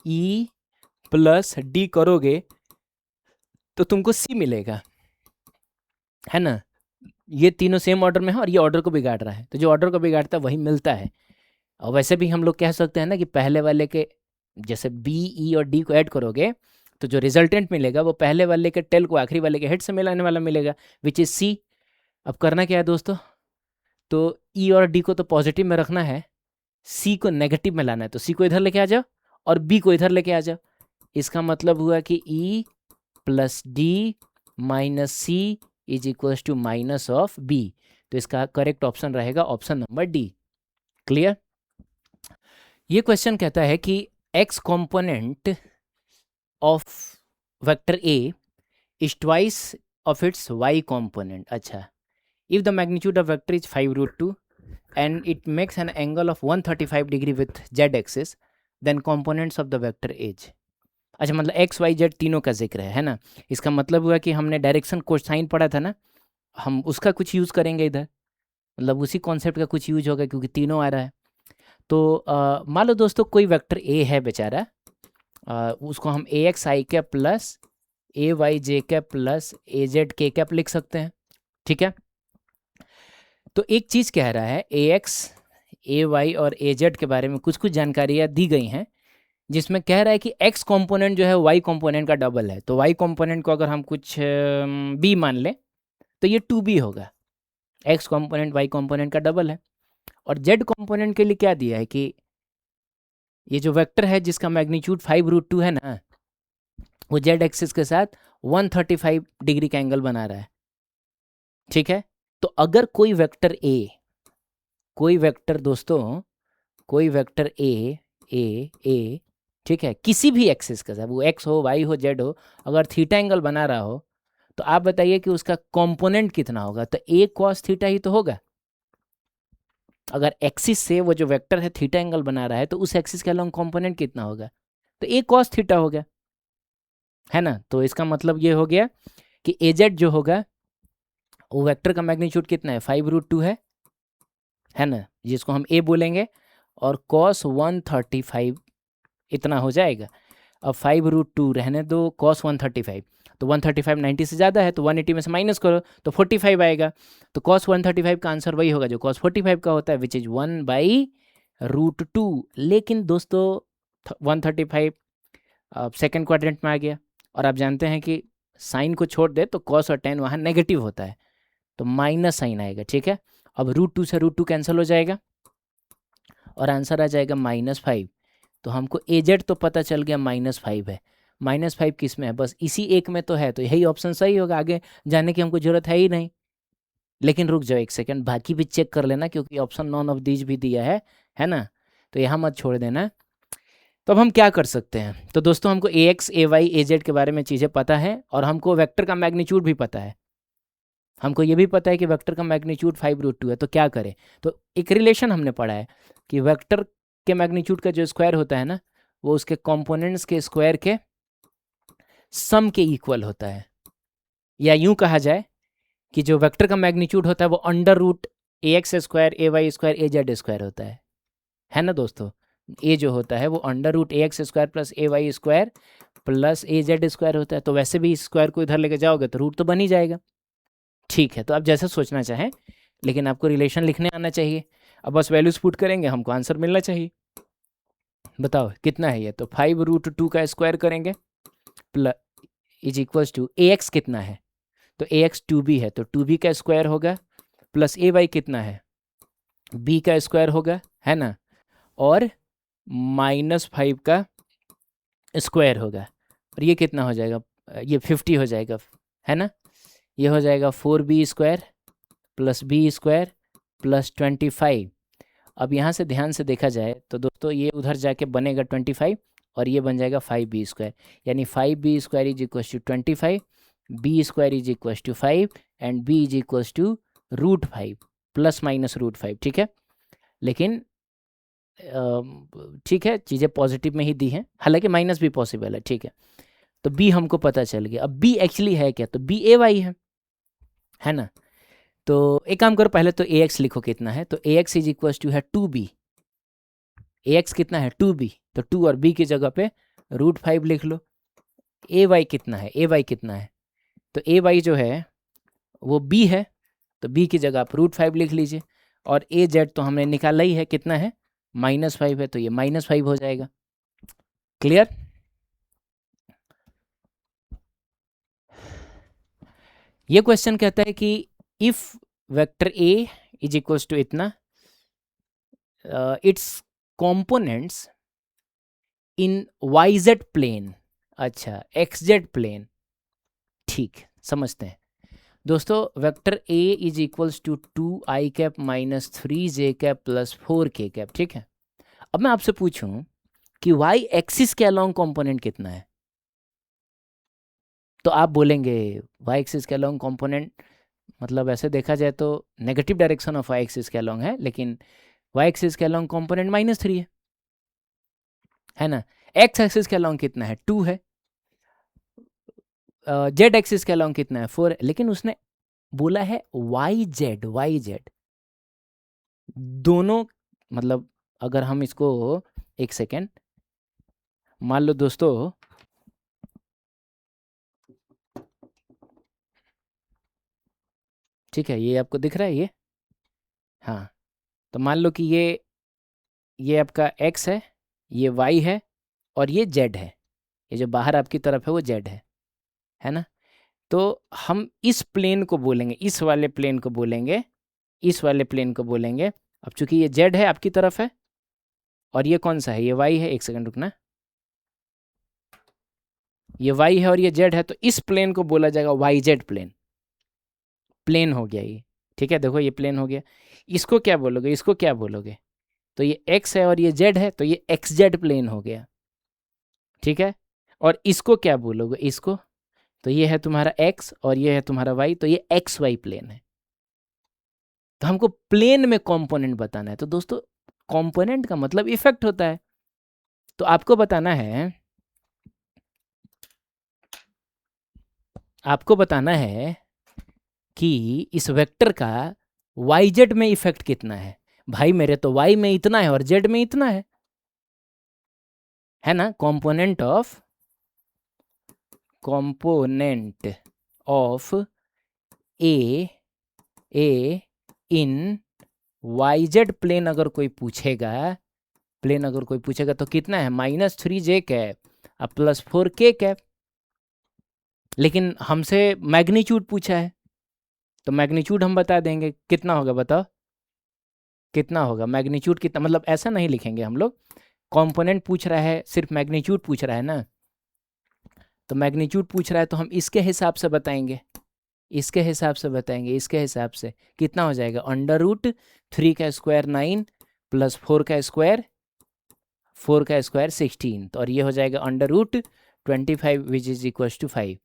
E plus D करोगे तो तुमको सी मिलेगा, है ना। ये तीनों सेम ऑर्डर में है और ये ऑर्डर को बिगाड़ रहा है, तो जो ऑर्डर को बिगाड़ता है वही मिलता है। और वैसे भी हम लोग कह सकते हैं ना कि पहले वाले के जैसे बी ई और डी को ऐड करोगे तो जो रिजल्टेंट मिलेगा वो पहले वाले के टेल को आखिरी वाले के हेड से मिलाने वाला मिलेगा, विच इज सी। अब करना क्या है दोस्तों? तो ई और डी को तो पॉजिटिव में रखना है, सी को नेगेटिव में लाना है, तो सी को इधर लेके आ जाओ और बी को इधर लेके आ जाओ। इसका मतलब हुआ कि E plus D minus C is equal to minus of B, तो इसका करेक्ट ऑप्शन रहेगा ऑप्शन नंबर डी। क्लियर? ये क्वेश्चन कहता है कि x component of vector A is twice of its Y component. अच्छा, if the magnitude of vector is 5√2 and it makes an angle of 135 degree with z axis, then components of the vector is। अच्छा, मतलब x y z तीनों का जिक्र है ना। इसका मतलब हुआ कि हमने डायरेक्शन कोसाइन पढ़ा था ना, हम उसका कुछ यूज़ करेंगे इधर, मतलब उसी कॉन्सेप्ट का कुछ यूज होगा क्योंकि तीनों आ रहा है। तो मान लो दोस्तों कोई वेक्टर a है बेचारा, उसको हम ए x I cap plus A Y J cap plus A Z के कैप लिख सकते हैं, ठीक है। तो एक चीज़ कह रहा है ए एक्स ए वाई और ए जेड के बारे में कुछ कुछ जानकारियाँ दी गई हैं, जिसमें कह रहा है कि x कंपोनेंट जो है y कंपोनेंट का डबल है। तो y कंपोनेंट को अगर हम कुछ b मान लें तो ये 2b होगा। x कंपोनेंट y कंपोनेंट का डबल है। और z कंपोनेंट के लिए क्या दिया है कि ये जो वेक्टर है जिसका मैग्नीट्यूड 5√2 है ना, वो z एक्सिस के साथ 135 डिग्री का एंगल बना रहा है, ठीक है। तो अगर कोई वेक्टर a, कोई वेक्टर दोस्तों, कोई वेक्टर a ठीक है, किसी भी एक्सिस के साथ, वो x हो y हो z हो, अगर थीटा एंगल बना रहा हो, तो आप बताइए कि उसका कंपोनेंट कितना होगा। तो a cos थीटा ही तो होगा। अगर एक्सिस से वो जो वेक्टर है थीटा एंगल बना रहा है तो उस एक्सिस के अलॉन्ग कंपोनेंट कितना होगा, तो a cos थीटा होगा, है ना। तो इसका मतलब ये हो गया कि az जो होगा वो वेक्टर का मैग्नीट्यूड कितना है, 5√2 है ना, जिसको हम a बोलेंगे, और cos 135 इतना हो जाएगा। अब 5√2 रहने दो, cos 135, तो 135 90 से ज़्यादा है तो 180 में से माइनस करो तो 45 आएगा। तो cos 135 का आंसर वही होगा जो cos 45 का होता है, विच इज़ 1/√2। लेकिन दोस्तों 135 सेकेंड क्वाड्रेंट में आ गया, और आप जानते हैं कि साइन को छोड़ दे तो cos और tan वहाँ नेगेटिव होता है, तो माइनस साइन आएगा, ठीक है। अब √2 से √2 कैंसिल हो जाएगा और आंसर आ जाएगा -5। तो हमको एजेड तो पता चल गया -5 है। -5 किस में है, बस इसी एक में तो है, तो यही ऑप्शन सही होगा, आगे जाने की हमको जरूरत है ही नहीं। लेकिन रुक जाओ एक सेकंड, बाकी भी चेक कर लेना क्योंकि ऑप्शन नॉन ऑफ दीज भी दिया है ना, तो यहाँ मत छोड़ देना। तो अब हम क्या कर सकते हैं, तो दोस्तों हमको ए एक्स ए वाई ए जेड के बारे में चीज़ें पता है, और हमको वेक्टर का मैग्नीट्यूड भी पता है। हमको ये भी पता है कि वेक्टर का मैग्नीट्यूड 5√2 है। तो क्या करें, तो एक रिलेशन हमने पढ़ा है कि वेक्टर के मैग्नीट्यूड का जो स्क्वायर होता है ना, वो उसके कंपोनेंट्स के स्क्वायर के सम के इक्वल होता है। या यूं कहा जाए कि जो वेक्टर का मैग्नीट्यूड होता है वो √ax² ay² az² होता है ना दोस्तों। ए जो होता है वो √ax² plus ay² plus az² होता है। तो वैसे भी इस स्क्वायर को इधर लेके जाओगे तो रूट तो बन ही जाएगा, ठीक है। तो आप जैसे सोचना चाहें, लेकिन आपको रिलेशन लिखने आना चाहिए। अब बस वैल्यूज पुट करेंगे, हमको आंसर मिलना चाहिए। बताओ कितना है ये, तो 5√2 का स्क्वायर करेंगे plus is equals to A X कितना है, तो ए एक्स 2b है, तो 2b का स्क्वायर होगा प्लस ए वाई कितना है, b का स्क्वायर होगा, है ना, और -5 का स्क्वायर होगा। और ये कितना हो जाएगा, ये 50 हो जाएगा, है ना। ये हो जाएगा 4b² प्लस b² प्लस 25। अब यहाँ से ध्यान से देखा जाए तो दोस्तों ये उधर जाके बनेगा 25 और ये बन जाएगा 5b², यानी 5b² is equals to 25, b² is equals to 5 and b is equals to √5 plus minus √5, ठीक है। लेकिन ठीक है, चीज़ें पॉजिटिव में ही दी हैं, हालांकि माइनस भी पॉसिबल है, ठीक है। तो b हमको पता चल गया। अब b एक्चुअली है क्या, तो b a y है ना। तो एक काम करो, पहले तो ए एक्स लिखो कितना है, तो ए एक्स इज इक्वल्स टू है 2b। ए एक्स कितना है 2b, तो 2 और b की जगह पे √5 लिख लो। ए वाई कितना है, ए वाई कितना है, तो ए वाई जो है वो b है, तो b की जगह आप √5 लिख लीजिए। और ए जेड तो हमने निकाला ही है, कितना है -5 है, तो ये -5 हो जाएगा। क्लियर। ये क्वेश्चन कहता है कि if vector A is equals to इतना, its components in YZ plane, अच्छा XZ प्लेन, ठीक समझते हैं दोस्तों। Vector A is equals to 2i cap minus 3j cap plus 4k cap, ठीक है। अब मैं आपसे पूछूं कि y एक्सिस के अलोंग कंपोनेंट कितना है, तो आप बोलेंगे वाई एक्सिस के अलोंग कंपोनेंट, मतलब ऐसे देखा जाए तो negative direction of Y axis के अलोंग है, लेकिन वाई एक्सिस के अलोंग कंपोनेंट -3 है ना। एक्स एक्सिस के अलोंग कितना है, 2 है। जेड एक्सिस के अलोंग कितना है, 4 है। लेकिन उसने बोला है वाई जेड, वाई जेड दोनों, मतलब अगर हम इसको, एक सेकेंड, मान लो दोस्तों, ठीक है, ये आपको दिख रहा है ये, हाँ, तो मान लो कि ये आपका x है, ये y है, और ये z है। ये जो बाहर आपकी तरफ है वो z है ना। तो हम इस प्लेन को बोलेंगे, इस वाले प्लेन को बोलेंगे, इस वाले प्लेन को बोलेंगे। अब चूंकि ये z है आपकी तरफ है, और ये कौन सा है, ये y है, एक सेकंड रुकना, ये y है और ये z है, तो इस प्लेन को बोला जाएगा वाई जेड प्लेन। प्लेन हो गया ये, ठीक है, देखो ये प्लेन हो गया। इसको क्या बोलोगे, इसको क्या बोलोगे, तो ये x है और ये z है, तो ये एक्स जेड प्लेन हो गया, ठीक है। और इसको क्या बोलोगे, इसको, तो ये है तुम्हारा x और ये है तुम्हारा y, तो ये एक्स वाई प्लेन है। तो हमको प्लेन में कंपोनेंट बताना है। तो दोस्तों कंपोनेंट का मतलब इफेक्ट होता है। तो आपको बताना है, आपको बताना है कि इस वेक्टर का वाई जेड में इफेक्ट कितना है। भाई मेरे तो y में इतना है और z में इतना है ना। Component of A in Y Z plane अगर कोई पूछेगा, तो कितना है, -3j कैप अब +4k कैप। लेकिन हमसे मैग्नीट्यूड पूछा है, तो मैग्नीट्यूड हम बता देंगे कितना होगा, बताओ कितना होगा मैग्नीट्यूड कितना, मतलब ऐसा नहीं लिखेंगे हम लोग, कंपोनेंट पूछ रहा है, सिर्फ मैग्नीट्यूड पूछ रहा है ना, तो मैग्नीट्यूड पूछ रहा है तो हम इसके हिसाब से बताएंगे, इसके हिसाब से बताएंगे, इसके हिसाब से कितना हो जाएगा, √3 का स्क्वायर 9 + 4 का स्क्वायर 16, तो और ये हो जाएगा √25 विच इज इक्वल टू 5।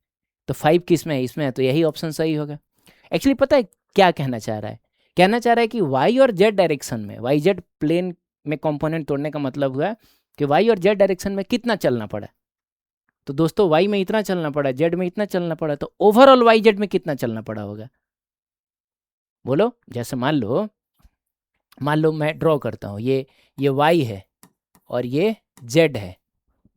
तो 5 किस में है, इसमें है, तो यही ऑप्शन सही होगा। एक्चुअली पता है क्या कहना चाह रहा है, कहना चाह रहा है कि वाई और जेड डायरेक्शन में, वाई जेड प्लेन में कंपोनेंट तोड़ने का मतलब हुआ कि वाई और जेड डायरेक्शन में कितना चलना पड़ा। तो दोस्तों वाई में इतना चलना पड़ा, जेड में इतना चलना पड़ा, तो ओवरऑल वाई जेड में कितना चलना पड़ा होगा, बोलो। जैसे मान लो मैं ड्रॉ करता हूँ, ये वाई है और ये जेड है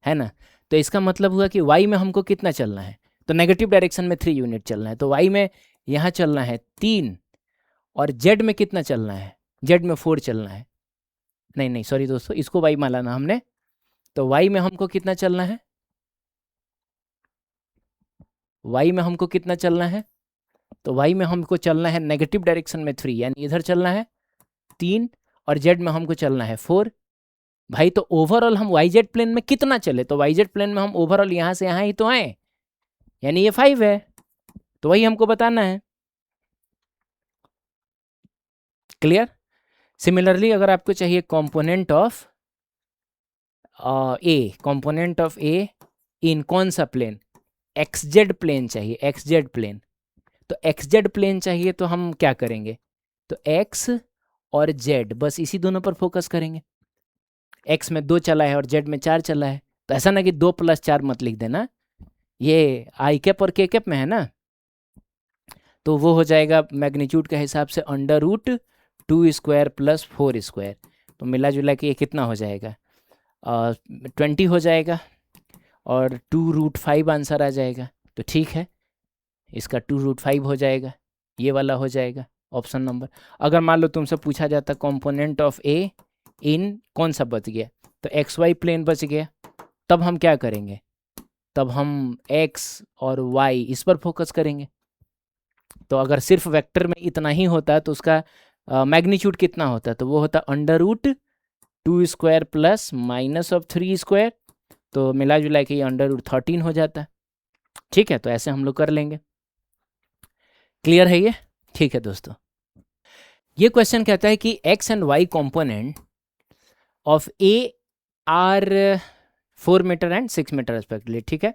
ना। तो इसका मतलब हुआ कि वाई में हमको कितना चलना है, तो नेगेटिव डायरेक्शन में 3 यूनिट चलना है, तो वाई में यहाँ चलना है 3, और जेड में कितना चलना है, जेड में 4 चलना है। नहीं सॉरी दोस्तों, इसको वाई मान लाना हमने, तो वाई में हमको कितना चलना है, वाई में हमको कितना चलना है, तो वाई में हमको चलना है नेगेटिव डायरेक्शन में 3, यानी इधर चलना है 3, और जेड में हमको चलना है 4। भाई तो ओवरऑल हम वाई जेड प्लेन में कितना चले, तो वाई जेड प्लेन में हम ओवरऑल यहाँ से यहाँ ही तो आए, यानी ये 5 है, तो वही हमको बताना है। क्लियर। सिमिलरली अगर आपको चाहिए कंपोनेंट ऑफ ए इन कौन सा प्लेन, एक्स जेड प्लेन चाहिए, एक्स जेड प्लेन, तो एक्स जेड प्लेन चाहिए तो हम क्या करेंगे, तो एक्स और जेड बस इसी दोनों पर फोकस करेंगे। एक्स में 2 चला है और जेड में 4 चला है, तो ऐसा ना कि 2 + 4 मत लिख देना, ये आई कैप और के कैप में है ना, तो वो हो जाएगा मैग्नीट्यूड के हिसाब से √2² + 4², तो मिला जुला के ये कितना हो जाएगा, 20 हो जाएगा, और 2√5 आंसर आ जाएगा। तो ठीक है, इसका 2√5 हो जाएगा, ये वाला हो जाएगा ऑप्शन नंबर। अगर मान लो तुमसे पूछा जाता कंपोनेंट ऑफ ए इन कौन सा बच गया, तो एक्स वाई प्लेन बच गया, तब हम क्या करेंगे, तब हम एक्स और वाई इस पर फोकस करेंगे। तो अगर सिर्फ वेक्टर में इतना ही होता तो उसका मैग्नीट्यूड कितना होता, तो वो होता √2² प्लस -3², तो मिला जुला के ये √13 हो जाता है। ठीक है, तो ऐसे हम लोग कर लेंगे। क्लियर है ये, ठीक है दोस्तों। ये क्वेश्चन कहता है कि X and Y component of A are 4 metre and 6 metre respectively, ठीक है।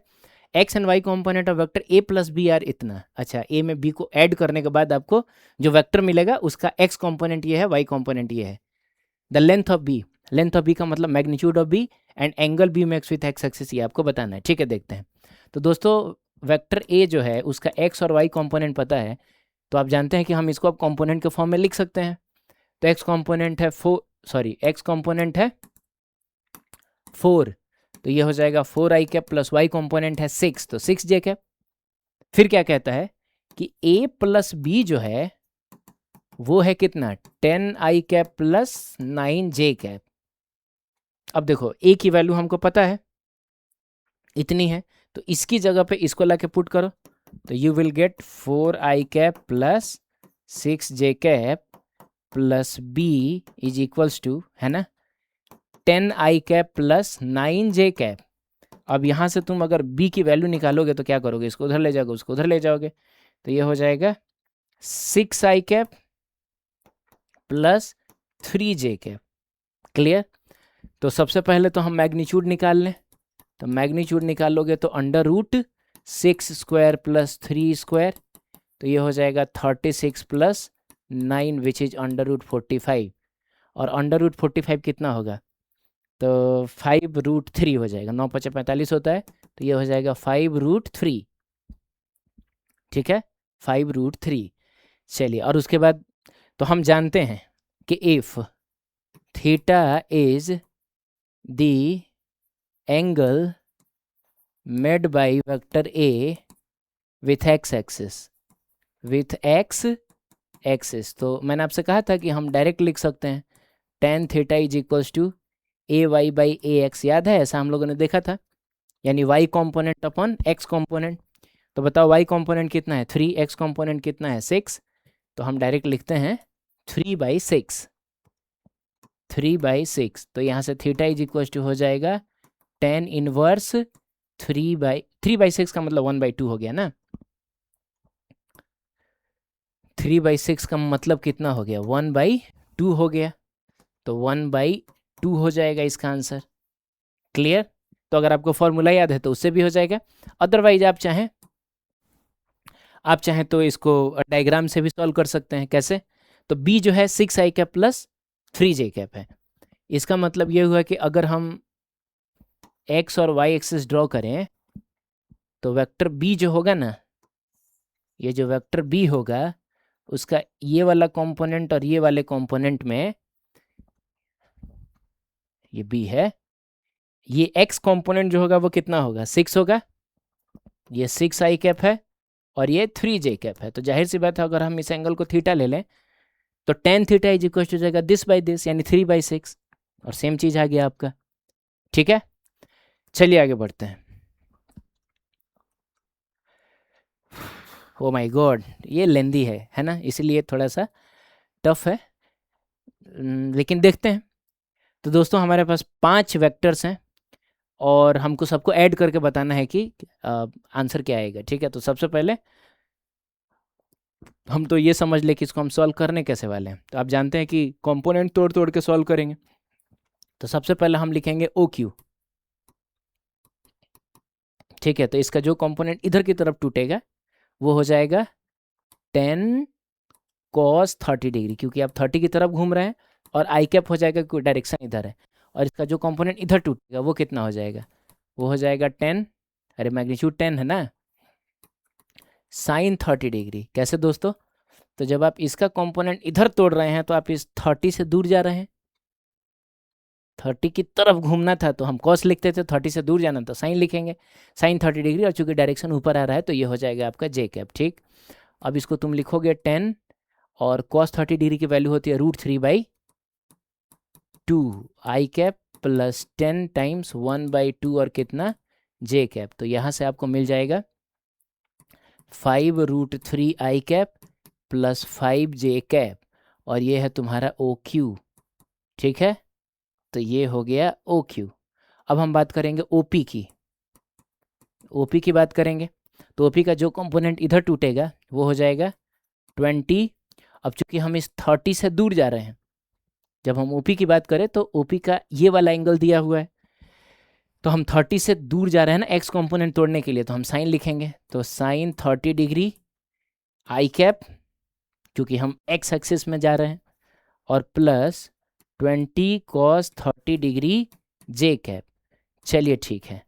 X and Y component of vector A plus B are इतना। अच्छा, ए में बी को ऐड करने के बाद आपको जो वेक्टर मिलेगा उसका एक्स कॉम्पोनेंट ये है, वाई कॉम्पोनेंट ये है। The length of B, length of B का मतलब magnitude of B and angle B makes with X axis, ये आपको बताना है। ठीक है, देखते हैं। तो दोस्तों वेक्टर ए जो है उसका एक्स और वाई कॉम्पोनेंट पता है, तो आप जानते हैं कि हम इसको अब कॉम्पोनेंट के फॉर्म में लिख सकते हैं। तो एक्स कॉम्पोनेंट है एक्स कॉम्पोनेंट है 4, तो ये हो जाएगा 4i cap plus Y component है 6, तो 6j कैप। फिर क्या कहता है कि a प्लस बी जो है वो है कितना, 10i cap plus 9j cap. अब देखो a की वैल्यू हमको पता है इतनी है, तो इसकी जगह पे इसको लाके पुट करो, तो you will get 4i cap plus 6j cap plus b is equals to, है ना, 10i cap plus 9j cap. अब यहाँ से तुम अगर b की वैल्यू निकालोगे तो क्या करोगे, इसको उधर ले जाओगे, उसको उधर ले जाओगे, तो ये हो जाएगा 6i cap plus 3j cap. Clear. तो सबसे पहले तो हम मैग्नीट्यूड निकाल लें, तो मैग्नीट्यूड निकालोगे तो under root 6 square plus 3 square, तो ये हो जाएगा 36 plus 9 which is under root 45, और अंडर रूट 45 कितना होगा, तो 5√3 हो जाएगा, 9 × 5 = 45 होता है, तो ये हो जाएगा 5√3। ठीक है, 5√3। चलिए, और उसके बाद तो हम जानते हैं कि if theta is the angle made by vector A with X axis, तो मैंने आपसे कहा था कि हम डायरेक्ट लिख सकते हैं tan theta is equals to ay/ax, याद है, ऐसा हम लोगों ने देखा था, यानी y component upon x component. तो बताओ y कॉम्पोनेंट कितना है 3, x कॉम्पोनेंट कितना है 6, तो हम डायरेक्ट लिखते हैं 3/6, 3/6। तो यहाँ से थीटा इज इक्वल्स टू हो जाएगा tan इनवर्स 3/6 का मतलब 1/2 हो गया ना, 3/6 का मतलब कितना हो गया, 1/2 हो गया, तो 1/2 हो जाएगा इसका आंसर। क्लियर। तो अगर आपको फॉर्मूला याद है तो उससे भी हो जाएगा, अदरवाइज आप चाहें तो इसको डायग्राम से भी सॉल्व कर सकते हैं। कैसे, तो b जो है 6i cap plus 3j cap है, इसका मतलब ये हुआ कि अगर हम x और y एक्सिस ड्रॉ करें तो वेक्टर b जो होगा ना, ये जो वेक्टर b होगा उसका ये वाला कंपोनेंट और ये वाले कंपोनेंट में, ये b है, ये x कंपोनेंट जो होगा वो कितना होगा 6 होगा, ये 6i कैप है और ये 3j कैप है। तो जाहिर सी बात है अगर हम इस एंगल को थीटा ले लें तो tan theta is equal to जाएगा दिस बाई दिस, यानी 3/6, और सेम चीज आ गया आपका। ठीक है, चलिए आगे बढ़ते हैं। ओ माय गॉड, ये लेंदी है ना, इसलिए थोड़ा सा टफ है, लेकिन देखते हैं। तो दोस्तों हमारे पास 5 वेक्टर्स हैं और हमको सबको ऐड करके बताना है कि आंसर क्या आएगा। ठीक है, तो सबसे पहले हम तो ये समझ ले कि इसको हम सॉल्व करने कैसे वाले हैं। तो आप जानते हैं कि कंपोनेंट तोड़ तोड़ के सॉल्व करेंगे। तो सबसे पहले हम लिखेंगे OQ। ठीक है, तो इसका जो कंपोनेंट इधर की तरफ टूटेगा वो हो जाएगा 10 cos 30 डिग्री, क्योंकि आप 30 की तरफ घूम रहे हैं, और आई कैप हो जाएगा क्योंकि डायरेक्शन इधर है, और इसका जो कंपोनेंट इधर टूटेगा वो कितना हो जाएगा, वो हो जाएगा 10, अरे मैग्नीट्यूड 10 है ना, sin 30 डिग्री। कैसे दोस्तों, तो जब आप इसका कंपोनेंट इधर तोड़ रहे हैं तो आप इस 30 से दूर जा रहे हैं, 30 की तरफ घूमना था तो हम cos लिखते थे, 30 से दूर जाना तो sin लिखेंगे, sin 30 डिग्री, और चूंकि डायरेक्शन ऊपर आ रहा है तो ये हो जाएगा आपका j कैप। ठीक, अब इसको तुम लिखोगे 10, और cos 30 डिग्री की वैल्यू होती है √3/2 आई कैप प्लस 10 टाइम्स 1/2 और कितना j कैप, तो यहाँ से आपको मिल जाएगा 5√3 आई कैप प्लस 5j कैप, और ये है तुम्हारा OQ। ठीक है, तो ये हो गया OQ। अब हम बात करेंगे OP की। OP की बात करेंगे तो OP का जो कंपोनेंट इधर टूटेगा वो हो जाएगा 20। अब चूंकि हम इस 30 से दूर जा रहे हैं, जब हम OP की बात करें तो OP का ये वाला एंगल दिया हुआ है, तो हम 30 से दूर जा रहे हैं ना एक्स कंपोनेंट तोड़ने के लिए, तो हम साइन लिखेंगे, तो साइन 30 डिग्री आई कैप, क्योंकि हम एक्स एक्सिस में जा रहे हैं, और प्लस 20 कॉस 30 डिग्री जे कैप। चलिए ठीक है,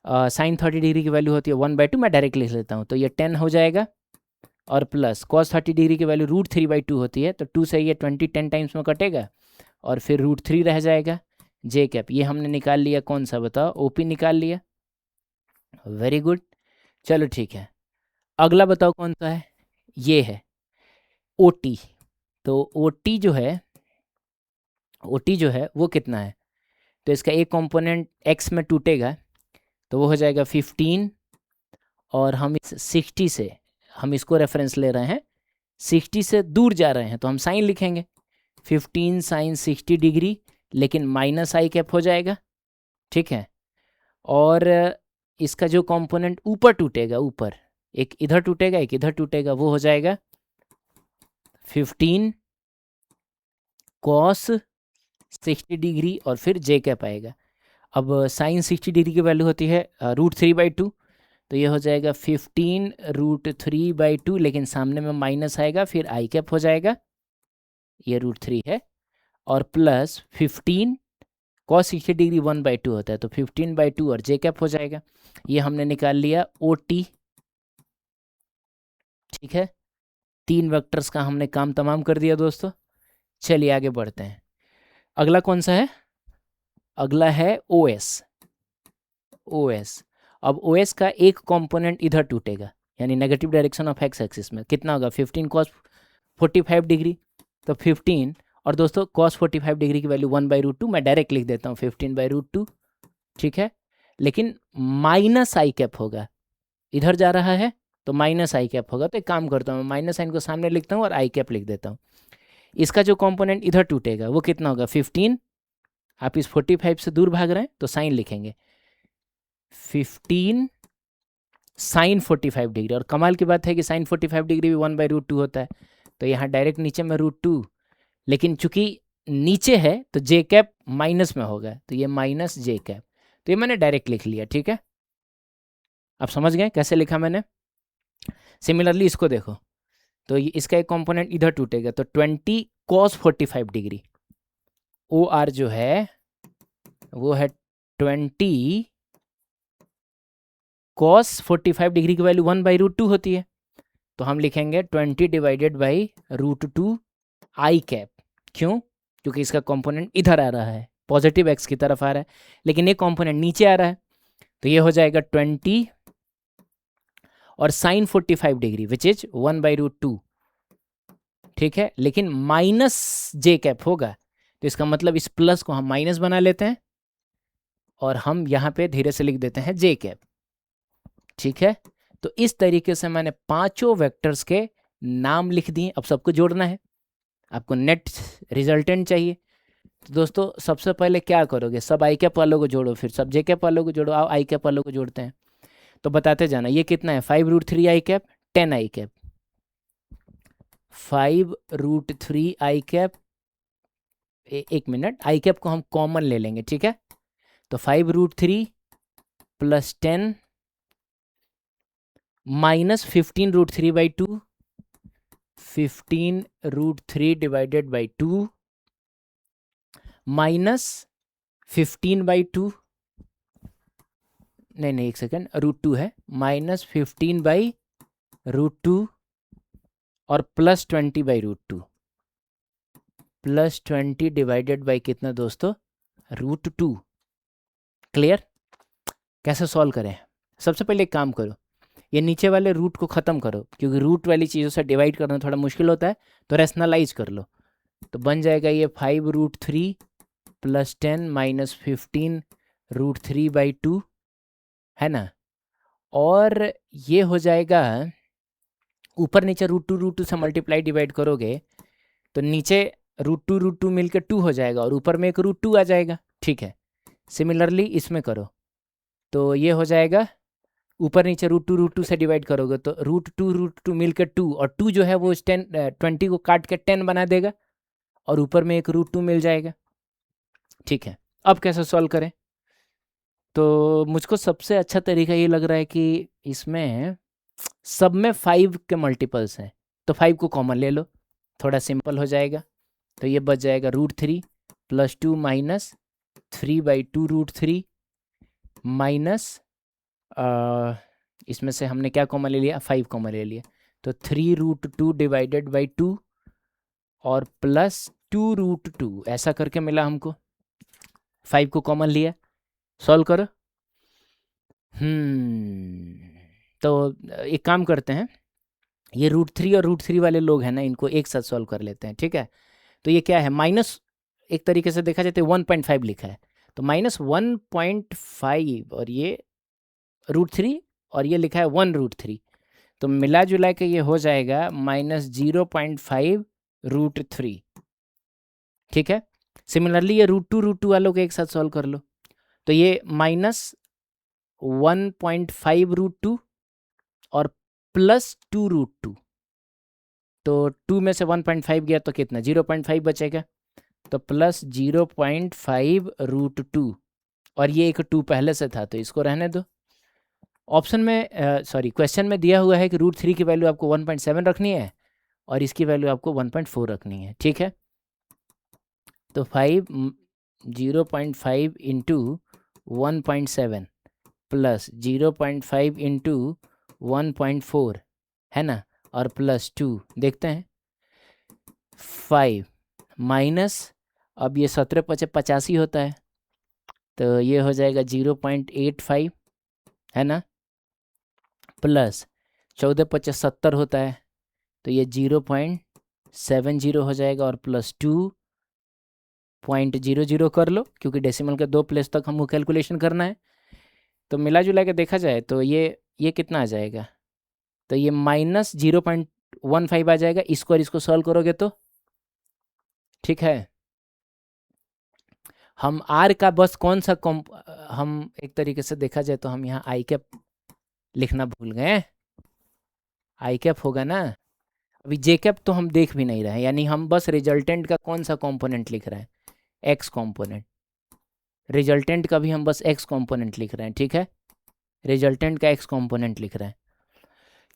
साइन 30 डिग्री की वैल्यू होती है 1/2, मैं डायरेक्ट लिख लेता हूँ, तो ये 10 हो जाएगा, और प्लस कॉस 30 डिग्री की वैल्यू √3/2 होती है, तो 2 से ये 20 10 टाइम्स में कटेगा, और फिर √3 रह जाएगा जे कैप। ये हमने निकाल लिया, कौन सा बताओ, ओपी निकाल लिया, वेरी गुड। चलो ठीक है, अगला बताओ कौन सा है, ये है ओटी। तो ओटी जो है वो कितना है, तो इसका एक कंपोनेंट एक्स में टूटेगा, तो वो हो जाएगा 15, और हम इस 60 से, हम इसको रेफरेंस ले रहे हैं, 60 से दूर जा रहे हैं, तो हम साइन लिखेंगे 15 साइन 60 डिग्री, लेकिन माइनस आई कैप हो जाएगा, ठीक है। और इसका जो कंपोनेंट ऊपर टूटेगा, ऊपर एक इधर टूटेगा एक इधर टूटेगा, वो हो जाएगा 15 कॉस 60 डिग्री, और फिर जे कैप आएगा। अब साइन 60 डिग्री की वैल्यू होती है √3/2, तो ये हो जाएगा 15 √3/2, लेकिन सामने में माइनस आएगा, फिर आई कैप हो जाएगा, ये √3 है, और प्लस 15 cos 60 डिग्री 1/2 होता है, तो 15/2 और जे कैप हो जाएगा। ये हमने निकाल लिया ओ टी, ठीक है। 3 वेक्टर्स का हमने काम तमाम कर दिया दोस्तों। चलिए आगे बढ़ते हैं, अगला कौन सा है, अगला है ओ एस। अब ओ एस का एक कंपोनेंट इधर टूटेगा, यानी negative direction of x axis में, कितना होगा 15 cos 45 डिग्री, तो 15, और दोस्तों cos 45 डिग्री की वैल्यू 1/√2, मैं डायरेक्ट लिख देता हूँ 15/√2, ठीक है। लेकिन माइनस आई कैप होगा, इधर जा रहा है तो माइनस आई कैप होगा, तो एक काम करता हूँ, माइनस साइन को सामने लिखता हूँ और आई कैप लिख देता हूँ। इसका जो कंपोनेंट इधर टूटेगा वो कितना होगा 15, आप इस 45 से दूर भाग रहे हैं, तो साइन लिखेंगे 15 साइन 45 डिग्री, और कमाल की बात है कि साइन 45 डिग्री भी 1/√2 होता है, तो यहाँ डायरेक्ट नीचे में √2, लेकिन चूंकि नीचे है तो जे कैप माइनस में होगा, तो ये माइनस जे कैप, तो ये मैंने डायरेक्ट लिख लिया, ठीक है। आप समझ गए कैसे लिखा मैंने। सिमिलरली इसको देखो, तो ये इसका एक कंपोनेंट इधर टूटेगा, तो 20 cos 45 डिग्री, ओ आर जो है वो है 20 cos 45 डिग्री की वैल्यू 1/√2 होती है, तो हम लिखेंगे 20 डिवाइडेड बाई √2 आई कैप। क्यों, क्योंकि इसका कंपोनेंट इधर आ रहा है, पॉजिटिव एक्स की तरफ आ रहा है, लेकिन ये कंपोनेंट नीचे आ रहा है, तो ये हो जाएगा 20 और साइन 45 डिग्री विच इज 1/√2, ठीक है, लेकिन माइनस जे कैप होगा, तो इसका मतलब इस प्लस को हम माइनस बना लेते हैं, और हम यहाँ पे धीरे से लिख देते हैं जे कैप, ठीक है। तो इस तरीके से मैंने पांचों वेक्टर्स के नाम लिख दिए। अब सबको जोड़ना है, आपको नेट रिजल्टेंट चाहिए, तो दोस्तों सबसे पहले क्या करोगे, सब आई कैप वालों को जोड़ो, फिर सब जे कैप वालों को जोड़ो, आओ आई कैप वालों को जोड़ते हैं, तो बताते जाना। ये कितना है 5√3 आई कैप 10 आई कैप, 5√3 आई कैप, एक मिनट, आई कैप को हम कॉमन ले लेंगे, ठीक है। तो 5√3 plus 10 minus 15√3/2, 15√3 divided by 2 minus 15/2, नहीं एक सेकेंड, √2 है, माइनस 15/√2 और प्लस 20/√2, प्लस 20 डिवाइडेड बाई कितना दोस्तों √2। क्लियर, कैसे सॉल्व करें, सबसे पहले एक काम करो, ये नीचे वाले रूट को ख़त्म करो, क्योंकि रूट वाली चीज़ों से डिवाइड करना थोड़ा मुश्किल होता है, तो रैशनलाइज कर लो, तो बन जाएगा ये 5√3 प्लस 10 माइनस 15√3/2, है ना। और ये हो जाएगा, ऊपर नीचे √2 से मल्टीप्लाई डिवाइड करोगे तो नीचे √2 मिलकर 2 हो जाएगा, और ऊपर में एक √2 आ जाएगा, ठीक है। सिमिलरली इसमें करो, तो ये हो जाएगा, ऊपर नीचे √2 से डिवाइड करोगे तो √2 मिलकर 2, और 2 जो है वो 20 को काट के 10 बना देगा, और ऊपर में एक √2 मिल जाएगा, ठीक है। अब कैसे सॉल्व करें, तो मुझको सबसे अच्छा तरीका ये लग रहा है कि इसमें सब में 5 के मल्टीपल्स हैं, तो 5 को कॉमन ले लो, थोड़ा सिंपल हो जाएगा। तो ये बच जाएगा √3 + 2 माइनस 3/2 √3 माइनस इसमें से हमने क्या कॉमन ले लिया, 5 कॉमन ले लिया, तो 3√2 डिवाइडेड बाई 2 और प्लस 2√2 ऐसा करके मिला हमको। 5 को कॉमन लिया, सॉल्व करो। तो एक काम करते हैं, ये √3 और √3 वाले लोग हैं ना, इनको एक साथ सॉल्व कर लेते हैं, ठीक है। तो ये क्या है, माइनस, एक तरीके से देखा जाए तो 1.5 लिखा है, तो -1.5 और ये √3 और ये लिखा है 1√3, तो मिला जुला के ये हो जाएगा -0.5 √3, ठीक है। सिमिलरली ये √2 वालों को एक साथ सॉल्व कर लो, तो ये -1.5 √2 और प्लस 2 √2, तो 2 में से 1.5 गया तो कितना, 0.5 बचेगा, तो प्लस 0.5 √2, और ये एक 2 पहले से था तो इसको रहने दो। ऑप्शन में सॉरी क्वेश्चन में दिया हुआ है कि √3 की वैल्यू आपको 1.7 रखनी है और इसकी वैल्यू आपको 1.4 रखनी है, ठीक है। तो 0.5 इंटू 1.7 प्लस 0.5 इंटू 1.4 है ना, और प्लस 2, देखते हैं 5 माइनस, अब ये 17 × 5 = 85 होता है, तो ये हो जाएगा 0.85 है ना, प्लस 14 × 5 = 70 होता है, तो ये 0.70 हो जाएगा, और प्लस 2.00 कर लो क्योंकि डेसिमल के 2 प्लेस तक हमको कैलकुलेशन करना है। तो मिला जुला के देखा जाए तो ये कितना आ जाएगा, तो ये -0.15 आ जाएगा, इसको और इसको सॉल्व करोगे तो, ठीक है। हम आर का बस कौन सा हम एक तरीके से देखा जाए तो हम यहाँ आई कैप लिखना भूल गए, आई कैप होगा ना, अभी जे कैप तो हम देख भी नहीं रहे हैं, यानी हम बस रिजल्टेंट का कौन सा कंपोनेंट लिख रहे हैं, एक्स कंपोनेंट, रिजल्टेंट का भी हम बस एक्स कंपोनेंट लिख रहे हैं, ठीक है, रिजल्टेंट का एक्स कंपोनेंट लिख रहे हैं,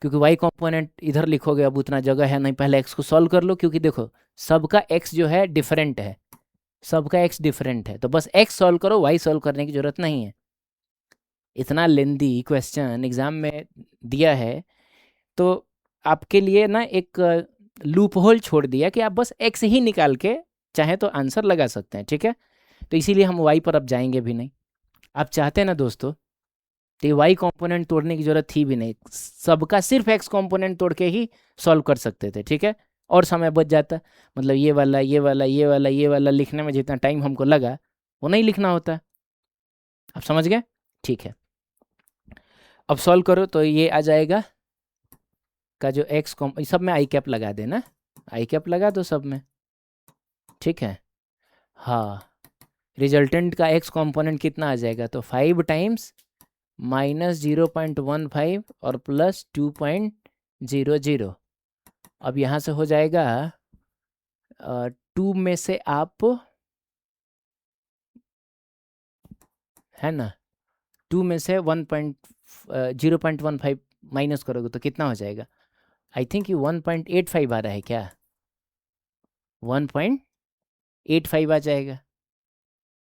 क्योंकि वाई कंपोनेंट इधर लिखोगे अब उतना जगह है नहीं, पहले एक्स को सॉल्व कर लो, क्योंकि देखो सबका एक्स जो है डिफरेंट है, सबका एक्स डिफरेंट है, तो बस एक्स सॉल्व करो, वाई सॉल्व करने की ज़रूरत नहीं है। इतना लेंदी क्वेश्चन एग्ज़ाम में दिया है तो आपके लिए ना एक लूप होल छोड़ दिया कि आप बस एक्स ही निकाल के चाहे तो आंसर लगा सकते हैं, ठीक है। तो इसीलिए हम वाई पर अब जाएंगे भी नहीं। आप चाहते हैं ना दोस्तों, तो ये वाई कंपोनेंट तोड़ने की ज़रूरत थी भी नहीं, सबका सिर्फ एक्स कंपोनेंट तोड़ के ही सॉल्व कर सकते थे, ठीक है, और समय बच जाता, मतलब ये वाला ये वाला ये वाला ये वाला लिखने में जितना टाइम हमको लगा वो नहीं लिखना होता। आप समझ गए, ठीक है। अब सॉल्व करो तो ये आ जाएगा का जो एक्स सब में आई कैप लगा देना, आई कैप लगा दो सब में, ठीक है। हाँ, रिजल्टेंट का एक्स कंपोनेंट कितना आ जाएगा, तो 5 टाइम्स -0.15 और प्लस 2.00। अब यहाँ से हो जाएगा 2 में से आप, है ना, 2 में से 0.15 माइनस करोगे तो कितना हो जाएगा, आई थिंक ये 1.85 आ रहा है क्या, 1.85 आ जाएगा,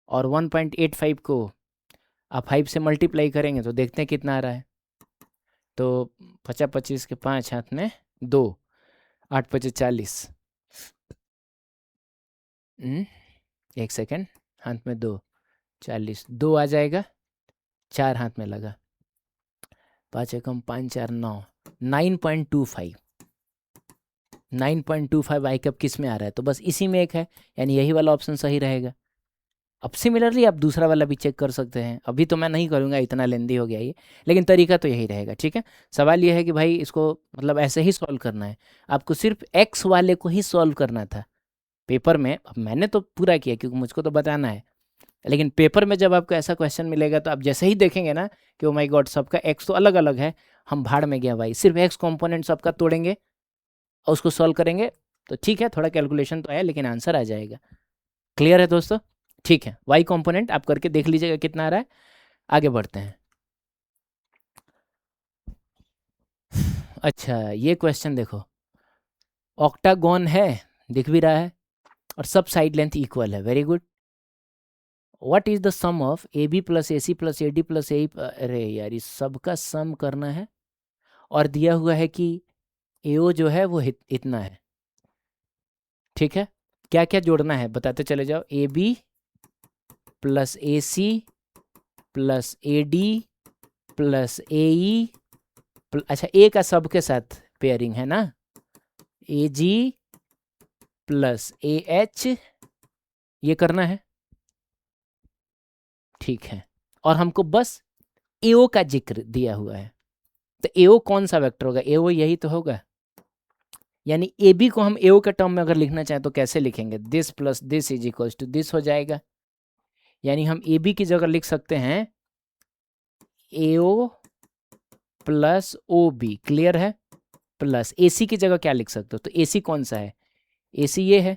और 1.85 को आप 5 से मल्टीप्लाई करेंगे तो देखते हैं कितना आ रहा है, तो 50 25 के 5 हाथ में 2, 8 5 40, एक सेकेंड, हाथ में 2 40, 2 आ जाएगा, 4 हाथ में लगा, 5 एकम 5 4 9, 9.25 9.25 आई कैप किस में आ रहा है, तो बस इसी में एक है, यानी यही वाला ऑप्शन सही रहेगा। अब सिमिलरली आप दूसरा वाला भी चेक कर सकते हैं, अभी तो मैं नहीं करूँगा, इतना लेंदी हो गया ये, लेकिन तरीका तो यही रहेगा, ठीक है। सवाल ये है कि भाई इसको मतलब ऐसे ही सॉल्व करना है, आपको सिर्फ एक्स वाले को ही सॉल्व करना था पेपर में। अब मैंने तो पूरा किया क्योंकि मुझको तो बताना है, लेकिन पेपर में जब आपको ऐसा क्वेश्चन मिलेगा तो आप जैसे ही देखेंगे ना कि ओ माय गॉड सबका एक्स तो अलग अलग है, हम भाड़ में गया भाई, सिर्फ एक्स कॉम्पोनेंट सबका तोड़ेंगे और उसको सॉल्व करेंगे, तो ठीक है थोड़ा कैलकुलेशन तो है लेकिन आंसर आ जाएगा। क्लियर है दोस्तों, ठीक है। वाई कंपोनेंट आप करके देख लीजिएगा कितना आ रहा है, आगे बढ़ते हैं। अच्छा, ये क्वेश्चन देखो, ऑक्टागोन है, दिख भी रहा है, और सब साइड लेंथ इक्वल है। Very good. What is the sum of A B plus A C plus A D plus A, अरे यार इस सब का सम करना है, और दिया हुआ है कि एओ जो है वो इतना है। ठीक है, क्या क्या जोड़ना है बताते चले जाओ। A B plus A C plus A D plus A E, अच्छा ए का सब के साथ पेयरिंग है ना, ए जी प्लस ए एच, ये करना है। ठीक है, और हमको बस एओ का जिक्र दिया हुआ है, तो एओ कौन सा वेक्टर होगा, एओ यही तो होगा। यानी ए बी को हम एओ के टर्म में अगर लिखना चाहें तो कैसे लिखेंगे, this plus this is equals to this हो जाएगा। यानी हम ए बी की जगह लिख सकते हैं एओ प्लस ओ बी, क्लियर है, प्लस ए सी की जगह क्या लिख सकते हो, तो ए सी कौन सा है, ए सी ये है,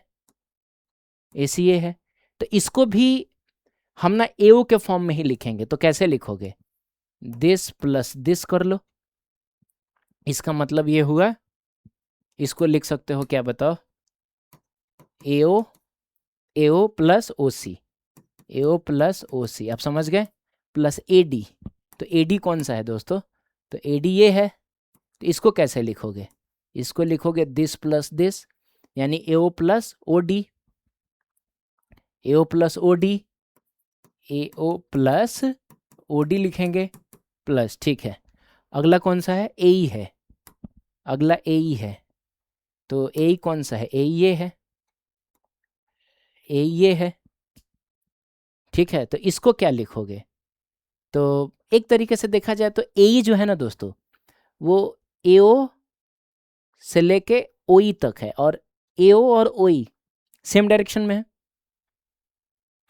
ए सी ये है, तो इसको भी हम ना एओ के फॉर्म में ही लिखेंगे। तो कैसे लिखोगे, दिस प्लस दिस कर लो, इसका मतलब ये हुआ, इसको लिख सकते हो क्या बताओ, एओ, एओ प्लस ओ सी, एओ प्लस ओ सी, आप समझ गए, प्लस ए डी, तो ए डी कौन सा है दोस्तों, तो ए डी ये है, तो इसको कैसे लिखोगे, इसको लिखोगे दिस प्लस दिस, यानी एओ प्लस ओ डी, एओ प्लस ओ डी, एओ प्लस ओ डी लिखेंगे, प्लस। ठीक है, अगला कौन सा है, ए ई है, अगला ए ई है, तो ए ई कौन सा है, ए ई ये है, ए ई ये है। ठीक है, तो इसको क्या लिखोगे, तो एक तरीके से देखा जाए तो ए ई जो है ना दोस्तों, वो एओ से लेके ओ ई तक है, और एओ और ओ ई सेम डायरेक्शन में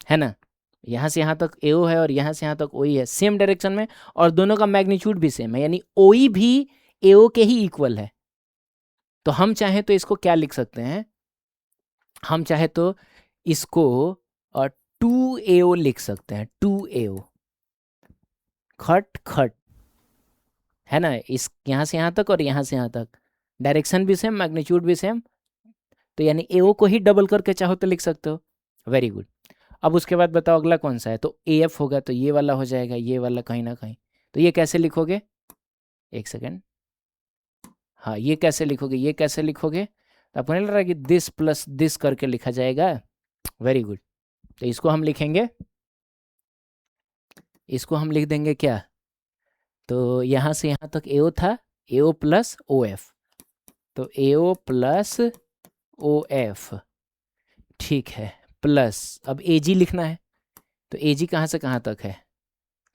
है ना, यहाँ से यहाँ तक एओ है और यहाँ से यहाँ तक ओ ई है, सेम डायरेक्शन में, और दोनों का मैग्नीट्यूड भी सेम है, यानी ओ ई भी एओ के ही इक्वल है। तो हम चाहें तो इसको क्या लिख सकते हैं, हम चाहे तो इसको और 2AO लिख सकते हैं, 2AO, खट खट, है ना, इस यहाँ से यहाँ तक और यहाँ से यहाँ तक, डायरेक्शन भी सेम, मैग्नीट्यूड भी सेम, तो यानी AO को ही डबल करके चाहो तो लिख सकते हो। Very good. अब उसके बाद बताओ अगला कौन सा है, तो AF होगा, तो ये वाला हो जाएगा, ये वाला कहीं ना कहीं, तो ये कैसे लिखोगे, एक सेकेंड, हाँ ये कैसे लिखोगे, ये कैसे लिखोगे, तो आपको नहीं लग रहा है कि दिस प्लस दिस करके लिखा जाएगा। वेरी गुड, तो इसको हम लिखेंगे, इसको हम लिख देंगे क्या, तो यहाँ से यहाँ तक एओ था, एओ प्लस ओ एफ, तो एओ प्लस ओ एफ। ठीक है, प्लस अब ए जी लिखना है, तो ए जी कहाँ से कहाँ तक है,